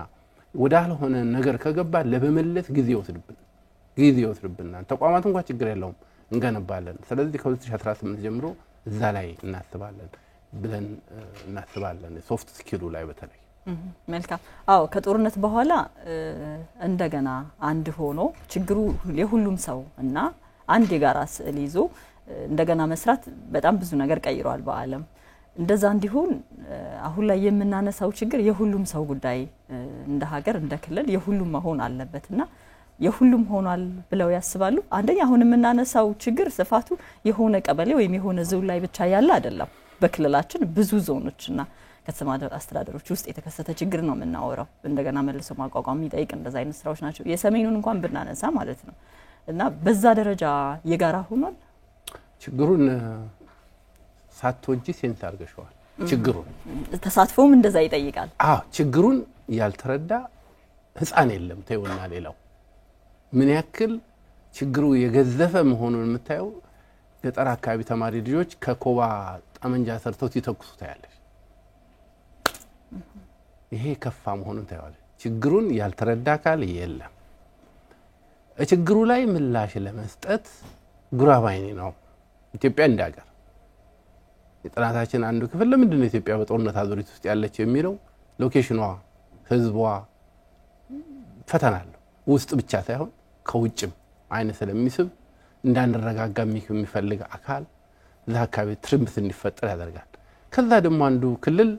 Speaker 2: ወዳልሆነ ነገር ከገባ ለበመለስ ጊዜ ይወስድብናል ተቋማት እንኳን ችግር የለውም እንገነባለን ስለዚህ ከ2018 ጀምሮ እዛ ላይ እናስባለን ሶፍት ስኪሉ ላይ በተለይ
Speaker 1: መልካም አዎ ከጦርነት በኋላ እንደገና አንድ ሆኖ ችግሩ የሁሉም ሰው እና አንድ የጋራ ስዕል ይዞ እንደገና መስራት በጣም ብዙ ነገር ቀይሯል በአለም እንደዛ እንዲሆን አሁን ላይ የምናነሳው ችግር የሁሉም ሰው ጉዳይ እንደ ሀገር እንደ ክልል የሁሉም መሆን አለበትና የሁሉም ሆኗል ብለው ያስባሉ አንደኛ አሁን የምናነሳው ችግር ስፋቱ የሆነ ቀበሌ ወይም የሆነ ዞን ላይ ብቻ ያለ አይደለም በክልላችን ብዙ ዞኖችና ከተማ አስተዳደሮች ውስጥ የተከሰተ ችግር ነው የምናወራው እንደገና መልሶ ማቋቋም ይጠይቅ እንደዛ አይነት ስራዎች ናቸው የሰሜኑን እንኳን ብናነሳ ማለት ነው እና በዛ ደረጃ የጋራ ሆኗል
Speaker 2: ችግሩን ሳትወጂ ሴንስ አርገሽዋል ችግሩን
Speaker 1: ተሳትፎም እንደዛ ይጠይቃል
Speaker 2: ችግሩን ያልተረዳ ህፃን የለም ተይውና ሌላው ምን ያክል ችግሩ የገዘፈ መሆኑን የምታየው ገጠር አካባቢ ተማሪ ልጆች ከኮባ ጠመንጃ ሰርተው ሲተኩሱ ታያለሽ ይሄ ከፋ መሆኑን ታያለሽ ችግሩን ያልተረዳ ካለ የለም ችግሩ ላይ ምላሽ ለመስጠት ጉራባይኔ ነው ኢትዮጵያ እንዳገር የጥናታችን አንዱ ክፍል ለምንድን ነው ኢትዮጵያ በጦርነት አዙሪት ውስጥ ያለች የሚለው ሎኬሽኗ ህዝቧ ፈተናል ውስጥ ብቻ ሳይሆን ከውጭም አይነ ስለሚስብ እንዳንረጋጋ የሚፈልግ አካል ለአካባቢ ትርምስ እንዲፈጠር ያደርጋል ከዛ ደግሞ አንዱ ክልል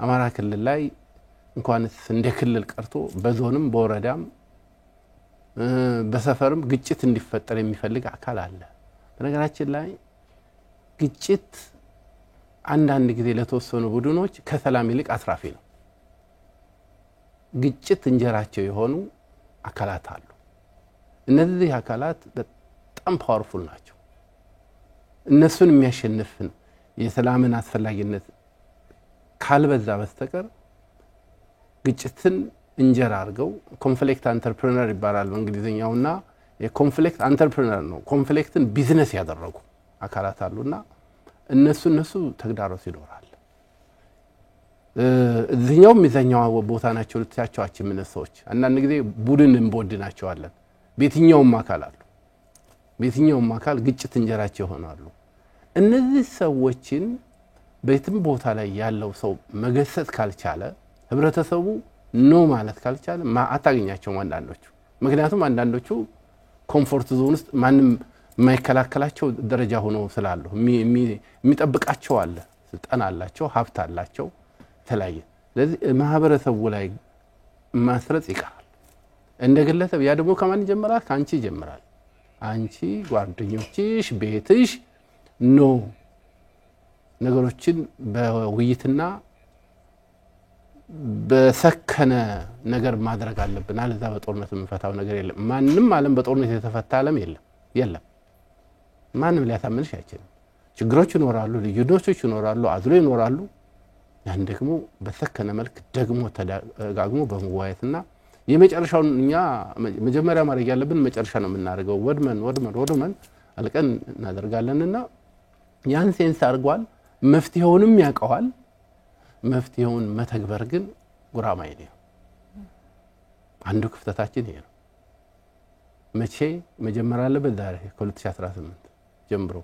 Speaker 2: አማራ ክልል ላይ እንኳንስ እንደ ክልል ቀርቶ በዞንም በወረዳም በሰፈርም ግጭት እንዲፈጠር የሚፈልግ አካል አለ በነገራችን ላይ ግጭት አንዳንድ ጊዜ ለተወሰኑ ቡድኖች ከሰላም ይልቅ አስራፊ ነው ግጭት እንጀራቸው የሆኑ አካላት አሉ እነዚህ አካላት በጣም ፓወርፉል ናቸው እነሱን የሚያሸንፍ የሰላምን አስፈላጊነት ካልበዛ በስተቀር ግጭትን እንጀራ አድርገው ኮንፍሊክት አንተርፕረነር ይባላል በእንግሊዘኛውና የኮንፍሊክት አንተርፕረነር ነው ኮንፍሊክትን ቢዝነስ ያደረጉ አካላት አሉና እነሱ ተግዳሮት ይኖራል እዚህኛው ሚዛኛው ቦታ ናቸው ልታቻቸው ምንሰዎች አንዳንድ ጊዜ ቡድን እንቦድናቸው አለን ቤትኛውም አካል ግጭት እንጀራቸው ሆነዋል እነዚህ ሰዎችን በየትም ቦታ ላይ ያለው ሰው መገሰጽ ካልቻለ ህብረተሰቡ ኖ ማለት ካልቻለ አታገኛቸው አንዳንዶቹ ምክንያቱም አንዳንዶቹ ኮምፎርት ዞን ውስጥ ማንም የማይከላከላቸው ደረጃ ሆኖ ስላሉ የሚጠብቃቸው አለ ስልጣን አላቸው ሀብት አላቸው ተለያየ ስለዚህ ማህበረሰቡ ላይ ማስረጽ ይቀራል እንደግለሰብ ያ ደግሞ ከማን ይጀምራል ካንቺ ይጀምራል አንቺ ጓደኞችሽ ቤትሽ ኖ ነገሮችን በውይይትና በሰከነ ነገር ማድረግ አለብን አለዛ በጦርነት የምንፈታው ነገር የለም ማንንም ዓለም በጦርነት የተፈታ ዓለም የለም ማንንም ሊያሳምንሽ አይችልም ችግሮች ይኖራሉ ልዩነቶች ይኖራሉ አድሎ ይኖራሉ ያን ደግሞ በሰከነ መልክ ደግሞ ተደጋግሞ በመዋየትና የመጨረሻውን እኛ መጀመሪያ ማድረግ ያለብን መጨረሻ ነው የምናደርገው ወድመን አልቀን እናደርጋለንና ያን ሴንስ አድርጓል መፍትሄውንም ያቀዋል መፍትሄውን መተግበር ግን ጉራማይኔ ነው አንዱ ክፍተታችን ይሄ ነው መቼ መጀመር አለበት ዛሬ ከ2018 ጀምሮ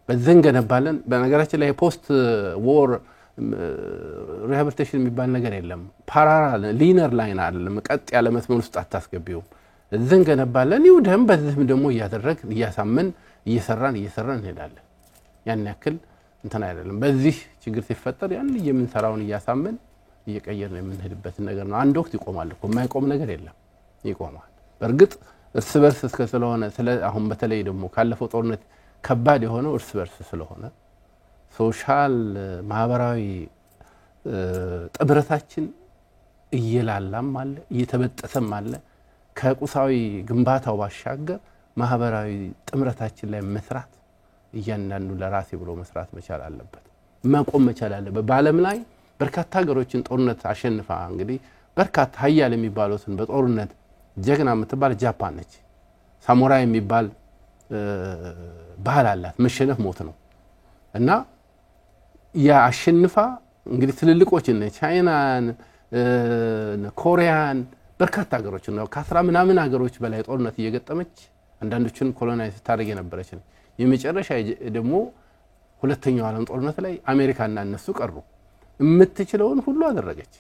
Speaker 2: በዘንገነባለን በነገራችን ላይ ፖስት ዎር ሪሃቢሊቴሽን የሚባል ነገር የለም ፓራላል ሊነር ላይን አይደለም ቀጥ ያለ መስመር ውስጥ አታስገቢው ዘንገነባለን ይውደም በዚህም ደግሞ እያሳመን እየሰራን እንሄዳለን ያን ያክል እንተና አይደለም በዚህ ችግር ሲፈጠር ያን የምንሰራውን እያሳመን እየቀየርን የምንሄድበት ነገር ነው አንድ ወቅት ይቆማል እኮ የማይቆም ነገር የለም ይቆማል በርግጥ እርስ በርስ ስለሆነ አሁን በተለይ ደግሞ ካለፈው ጦርነት ከባድ የሆነው እርስ በርስ ስለሆነ ሶሻል ማህበራዊ ጥብረታችን እየላላም አለ እየተበጠሰም አለ ከቁሳዊ ግንባታው ባሻገር ማህበራዊ ጥምረታችን ላይ መስራት እያንዳንዱ ለራሴ ብሎ መስራት መቻል አለበት ማቆም መቻል አለበት በአለም ላይ በርካታ ሀገሮችን ጦርነት አሸንፋ እንግዲህ በርካታ ሀያል የሚባሉትን በጦርነት ጀግና የምትባል ጃፓን ነች ሳሞራ የሚባል ባህል አላት መሸነፍ ሞት ነው እና ያ አሸንፋ እንግዲህ ትልልቆች እነ ቻይናን ኮሪያን በርካታ ሀገሮች ነው ከ10 ምናምን ሀገሮች በላይ ጦርነት እየገጠመች አንዳንዶችን ኮሎናይዝ ታደርግ የነበረች ነው የመጨረሻ ደግሞ ሁለተኛው ዓለም ጦርነት ላይ አሜሪካና እነሱ ቀሩ የምትችለውን ሁሉ አደረገች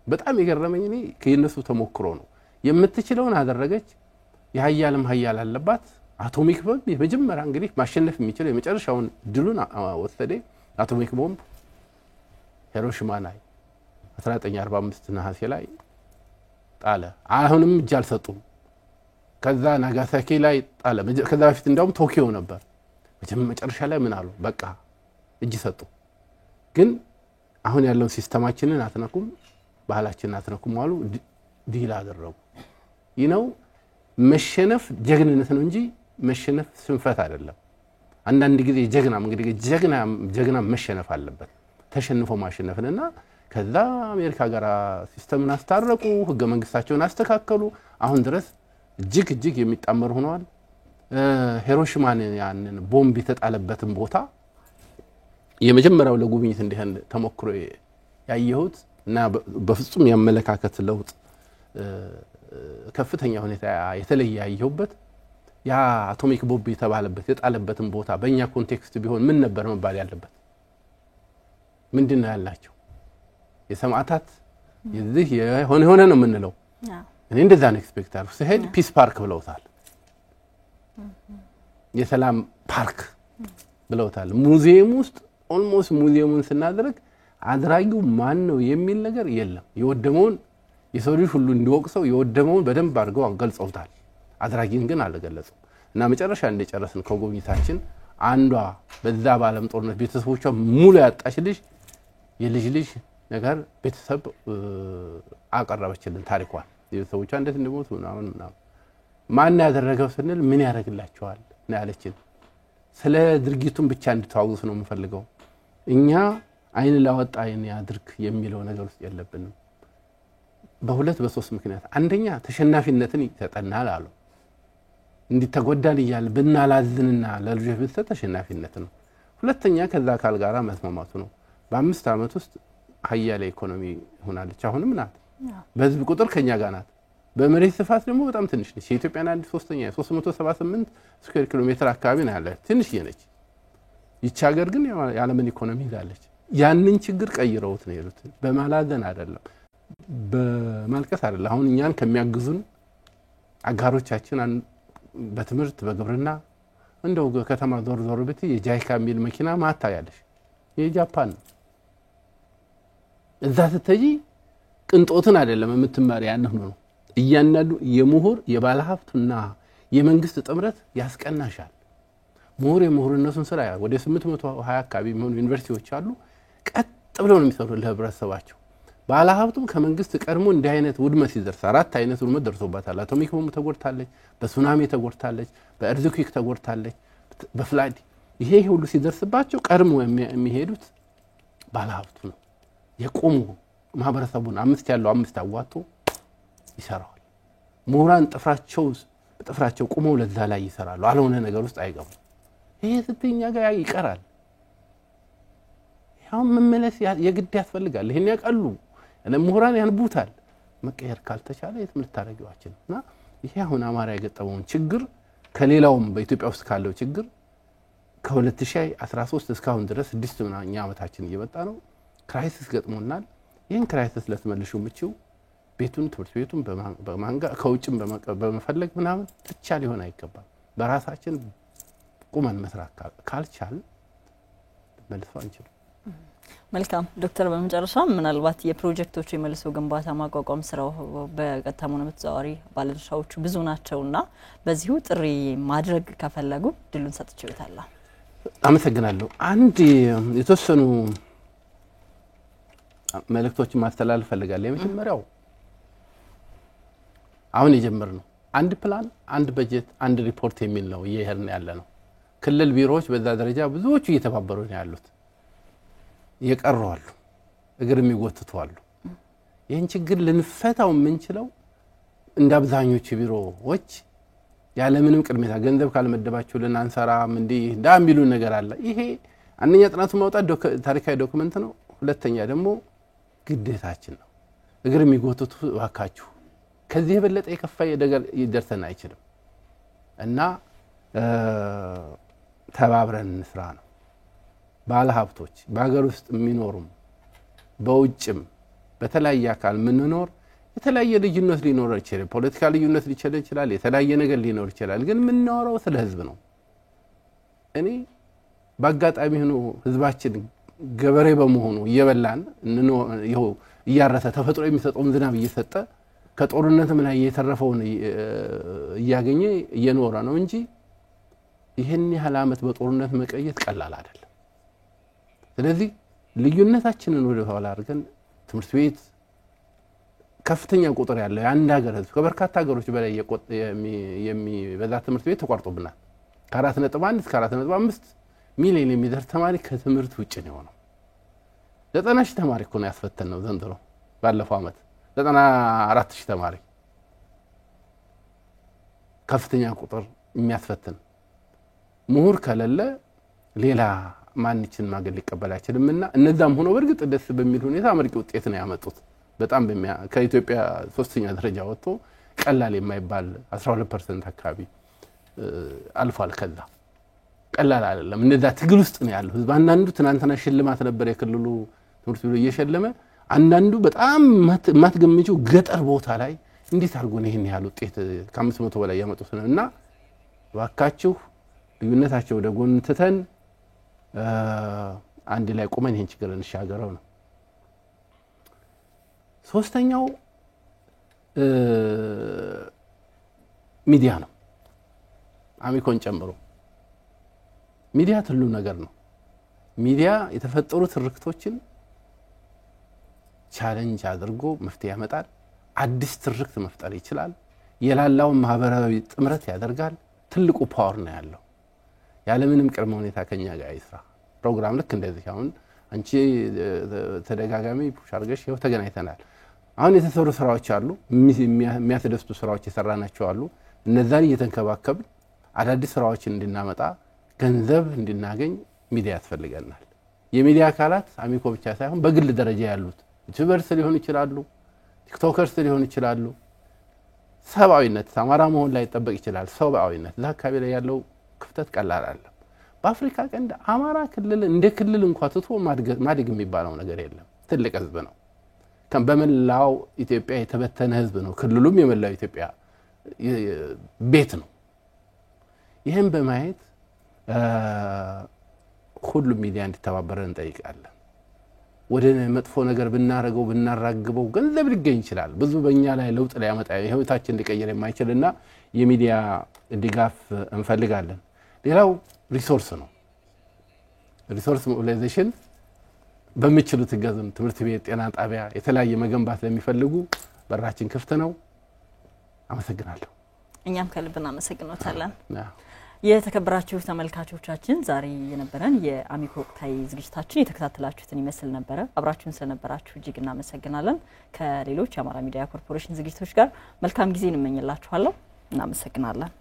Speaker 2: በጣም የገረመኝ እኔ ከነሱ ተሞክሮ ነው የምትችለውን አደረገች የኃያልም ኃያል አለባት አቶሚክ ቦምብ የመጀመሪያ እንግዲህ ማሸነፍ የሚችለው የመጨረሻውን ድሉን ወሰደ አቶሚክ ቦምብ ሂሮሺማ ላይ 1945 ነሐሴ ላይ ጣለ አሁንም እጅ አልሰጡም ከዛ ናጋሳኪ ላይ ጣለ ከዛ በፊት እንደውም ቶኪዮ ነበር መጨረሻ ላይ ምን አሉ በቃ እጅ ሰጡ ግን አሁን ያለው ሲስተማችንን አትነኩም ባህላችንን አትነኩም አሉ ዲል አደረጉ ይነው መሸነፍ ጀግንነት ነው እንጂ መሸነፍ ስንፈት አይደለም አንዳንድ ጊዜ ጀግናም እንግዲህ ጀግና መሸነፍ አለበት ተሸንፎ ማሸነፍንና ከዛ አሜሪካ ጋር ሲስተምን አስታረቁ ህገ መንግስታቸውን አስተካከሉ አሁን ድረስ እጅግ የሚጣመሩ ሆነዋል ሂሮሺማን ያንን ቦምብ የተጣለበትን ቦታ የመጀመሪያው ለጉብኝት እንዲሆን ተሞክሮ ያየሁት እና በፍጹም ያመለካከት ለውጥ ከፍተኛ ሁኔታ የተለየ ያየሁበት ያ አቶሚክ ቦምብ የተባለበት የጣለበትን ቦታ በእኛ ኮንቴክስት ቢሆን ምን ነበር መባል ያለበት ምንድነው ያላቸው የሰማዕታት የዚህ የሆነ ነው ምንለው እኔ እንደዛ ነው ኤክስፔክት አድርኩ ሲሄድ ፒስ ፓርክ ብለውታል የሰላም ፓርክ ብለውታል ሙዚየም ውስጥ ኦልሞስት ሙዚየሙን ስናደርግ አድራጊው ማን ነው የሚል ነገር የለም የወደመውን የሰው ልጅ ሁሉ እንዲወቅሰው የወደመውን በደንብ አድርገው አገልጸውታል አድራጊን ግን አልገለጹ እና መጨረሻ እንደጨረስን ከጎብኝታችን አንዷ በዛ ባለም ጦርነት ቤተሰቦቿ ሙሉ ያጣች ልጅ የልጅ ነገር ቤተሰብ አቀረበችልን ታሪኳን ቤተሰቦቿ እንዴት እንደሞቱ ምናምን ማን ያደረገው ስንል ምን ያደርግላቸዋል ነው ያለችን ስለ ድርጊቱን ብቻ እንድታውቁት ነው የምፈልገው እኛ አይን ላወጣ አይን ያድርክ የሚለው ነገር ውስጥ የለብንም በሁለት በሶስት ምክንያት አንደኛ ተሸናፊነትን ይተጠናል አሉ እንዲተጎዳን ይያል ብናላዝንና ለልጆች ብትሰጥ ተሸናፊነት ነው ሁለተኛ ከዛ አካል ጋራ መስማማቱ ነው በ5 አመት ውስጥ ኃያል ኢኮኖሚ ሆናለች አሁንም ናት በህዝብ ቁጥር ከኛ ጋር ናት በመሬት ስፋት ደግሞ በጣም ትንሽ ነች የኢትዮጵያና 378 ስኩዌር ኪሎ ሜትር አካባቢ ነው ያለ ትንሽ ነች ይቺ ሀገር ግን የዓለምን ኢኮኖሚ ይዛለች ያንን ችግር ቀይረውት ነው ያሉት በማላዘን አይደለም በማልቀስ አይደለም አሁን እኛን ከሚያግዙን አጋሮቻችን በትምህርት በግብርና እንደው ከተማ ዞር ብት የጃይካ ሚል መኪና ማታ ያለሽ የጃፓን እዛ ስትጂ ቅንጦትን አይደለም የምትማሪ ያነው ነው እያንዳንዱ የምሁር የባለሀብቱና የመንግስት ጥምረት ያስቀናሻል ምሁርነቱን ስራ ወደ 820 አካባቢ የሚሆኑ ዩኒቨርሲቲዎች አሉ ቀጥ ብለው ነው የሚሰሩ ለህብረተሰባቸው ባለሀብቱም ከመንግስት ቀድሞ እንዲህ አይነት ውድመት ሲደርስ አራት አይነት ውድመት ደርሶባታል አቶሚክ ቦምብ ተጎድታለች በሱናሚ ተጎድታለች በኤርዝኩዌክ ተጎድታለች በፍላድ ይሄ ሁሉ ሲደርስባቸው ቀድሞ የሚሄዱት ባለሀብቱ ነው የቆሙ ማህበረሰቡን አምስት አዋጡ ይሰራዋል ምሁራን ጥፍራቸው ቆመው ለዛ ላይ ይሰራሉ አልሆነ ነገር ውስጥ አይገቡ ይሄ ስትኛ ጋር ይቀራል ያው መመለስ የግድ ያስፈልጋል ይሄን ያቀሉ ምሁራን ያንቡታል መቀየር ካልተቻለ የትምርት ታረጋዋችንና ይሄ አሁን አማራ የገጠመውን ችግር ከሌላውም በኢትዮጵያ ውስጥ ካለው ችግር ከ2013 እስካሁን ድረስ 6 ምናኛ አመታችን እየመጣ ነው ክራይሲስ ገጥሞናል ይሄን ክራይሲስ ለተመልሹ ምቹ ቤቱን ትምህርት ቤቱን በማንጋ ከውጭም በመፈለግ ምናምን ብቻ ሊሆን አይገባም በራሳችን ቁመን መስራት ካልቻል መልሶ አንችልም
Speaker 1: መልካም ዶክተር በመጨረሻ ምናልባት የፕሮጀክቶች የመልሶ ግንባታ ማቋቋም ስራው በቀጥታም ሆነ በተዘዋዋሪ ባለድርሻዎቹ ብዙ ናቸውና በዚሁ ጥሪ ማድረግ ከፈለጉ ድሉን ሰጥቼውታለሁ
Speaker 2: አመሰግናለሁ አንድ የተወሰኑ መልእክቶችን ማስተላለፍ ፈልጋለሁ የመጀመሪያው አሁን የጀመርነው አንድ ፕላን አንድ በጀት አንድ ሪፖርት የሚል ነው ይሄርን ያለ ነው ክልል ቢሮዎች በዛ ደረጃ ብዙዎቹ እየተባበሩ ነው ያሉት ይቀርዋሉ እግር የሚጎትቷሉ ይሄን ችግር ልንፈታው የምንችለው እንደ አብዛኞቹ ቢሮዎች ያለምንም ቅድሚያ ገንዘብ ካልመደባችሁልን አንሰራም እንዴ ዳምቢሉ ነገር አለ ይሄ አንደኛ ጥናቱ ማውጣት ታሪካዊ ዶክመንት ነው ሁለተኛ ደግሞ ግዴታችን ነው እግር የሚጎተቱ ዋካችሁ ከዚህ የበለጠ የከፋ የደገር ይደርሰን አይችልም እና ተባብረን እንስራ ነው ባለ ሀብቶች በአገር ውስጥ የሚኖሩም በውጭም በተለያየ አካል ምንኖር የተለያየ ልዩነት ሊኖር ይችላል ፖለቲካ ልዩነት ሊችል ይችላል የተለያየ ነገር ሊኖር ይችላል ግን ምን ነው ስለ ህዝብ ነው እኔ ባጋጣሚ ሆኖ ህዝባችን ገበሬ በመሆኑ እየበላን ይሄው እያረሰ ተፈጥሮ የሚሰጠውን ዝናብ እየሰጠ ከጦርነት ምን እየተረፈውን እያገኘ እየኖረ ነው እንጂ ይሄን ያህል አመት በጦርነት መቀየት ቀላል አይደለም ስለዚህ ልዩነታችንን ወደ ኋላ አድርገን ትምህርት ቤት ከፍተኛ ቁጥር ያለው አንድ ሀገር ህዝብ ከበርካታ ሀገሮች በላይ የሚበዛ ትምህርት ቤት ተቋርጦብናል ከ4.1 እስከ 4.5 ሚሊዮን የሚደርስ ተማሪ ከትምህርት ውጭ ነው የሆነው 90,000 ተማሪ እኮ ነው ያስፈተነው ዘንድሮ ባለፈው አመት 94,000 ተማሪ ከፍተኛ ቁጥር የሚያስፈትን ምሁር ከሌለ ሌላ ማንችን ማገል ሊቀበል አይችልምና እነዛም ሆኖ በርግጥ ደስ በሚል ሁኔታ አመርቂ ውጤት ነው ያመጡት በጣም ከኢትዮጵያ ሶስተኛ ደረጃ ወጥቶ ቀላል የማይባል 12% አካባቢ አልፏል ከዛ ቀላል አይደለም እነዛ ትግል ውስጥ ነው ያለው ህዝብ አንዳንዱ ትናንትና ሽልማት ነበር የክልሉ ትምህርት ቤት እየሸለመ አንዳንዱ በጣም ማትገምጪው ገጠር ቦታ ላይ እንዴት አድርጎ ነው ይሄን ያህል ውጤት ከ500 በላይ ያመጡት ነውና ዋካችሁ ልዩነታቸው ወደ ጎን ትተን አንድ ላይ ቆመን ይሄን ችግር እንሻገረው ነው ሶስተኛው ሚዲያ ነው አሚኮን ጨምሮ ሚዲያ ትሉ ነገር ነው ሚዲያ የተፈጠሩ ትርክቶችን ቻሌንጅ አድርጎ መፍትሄ ያመጣል አዲስ ትርክት መፍጠር ይችላል የላላው ማህበራዊ ጥምረት ያደርጋል ትልቁ ፓወር ነው ያለው ያለምንም ቅድመ ሁኔታ ከኛ ጋር ይስራ ፕሮግራም ልክ እንደዚህ አሁን አንቺ ተደጋጋሚ ፑሽ አድርገሽ ይኸው ተገናኝተናል አሁን የተሰሩ ስራዎች አሉ የሚያስደስቱ ስራዎች የሰራናቸው አሉ እነዛን እየተንከባከብን አዳዲስ ስራዎችን እንድናመጣ ገንዘብ እንድናገኝ ሚዲያ ያስፈልገናል የሚዲያ አካላት አሚኮ ብቻ ሳይሆን በግል ደረጃ ያሉት ዩቲዩበርስ ሊሆኑ ይችላሉ ቲክቶከርስ ሊሆኑ ይችላሉ ሰብአዊነት አማራ መሆን ላይ ተጠበቅ ይችላል ሰብአዊነት ለአካባቢ ላይ ያለው ክፍተት ቀላል አይደለም በአፍሪካ ቀንድ አማራ ክልል እንደ ክልል እንኳን ተቶ ማድግ የሚባለው ነገር የለም ትልቅ ህዝብ ነው በመላው ኢትዮጵያ የተበተነ ህዝብ ነው ክልሉም የመላው ኢትዮጵያ ቤት ነው ይሄን በማየት ሁሉ ሚዲያ እንዲተባበረን እንጠይቃለን ወደ መጥፎ ነገር ብናረገው ብናራግበው ገንዘብ ሊገኝ ይችላል ብዙ በእኛ ላይ ለውጥ ላይ ያመጣ ህይወታችን ሊቀየር የማይችልና የሚዲያ ድጋፍ እንፈልጋለን ሌላው ሪሶርስ ነው ሪሶርስ ሞቢላይዜሽን በሚችሉት ገንዘብ ትምህርት ቤት ጤና ጣቢያ የተለያየ መገንባት ለሚፈልጉ በራችን ክፍት ነው አመሰግናለሁ
Speaker 1: እኛም ከልብና አመሰግኖታለን የተከበራችሁ ተመልካቾቻችን ዛሬ የነበረን የአሚኮ ወቅታዊ ዝግጅታችን የተከታተላችሁትን ይመስል ነበር አብራችሁን ስለነበራችሁ እጅግ እናመሰግናለን ከሌሎች የአማራ ሚዲያ ኮርፖሬሽን ዝግጅቶች ጋር መልካም ጊዜ እንመኝላችኋለሁ እናመሰግናለን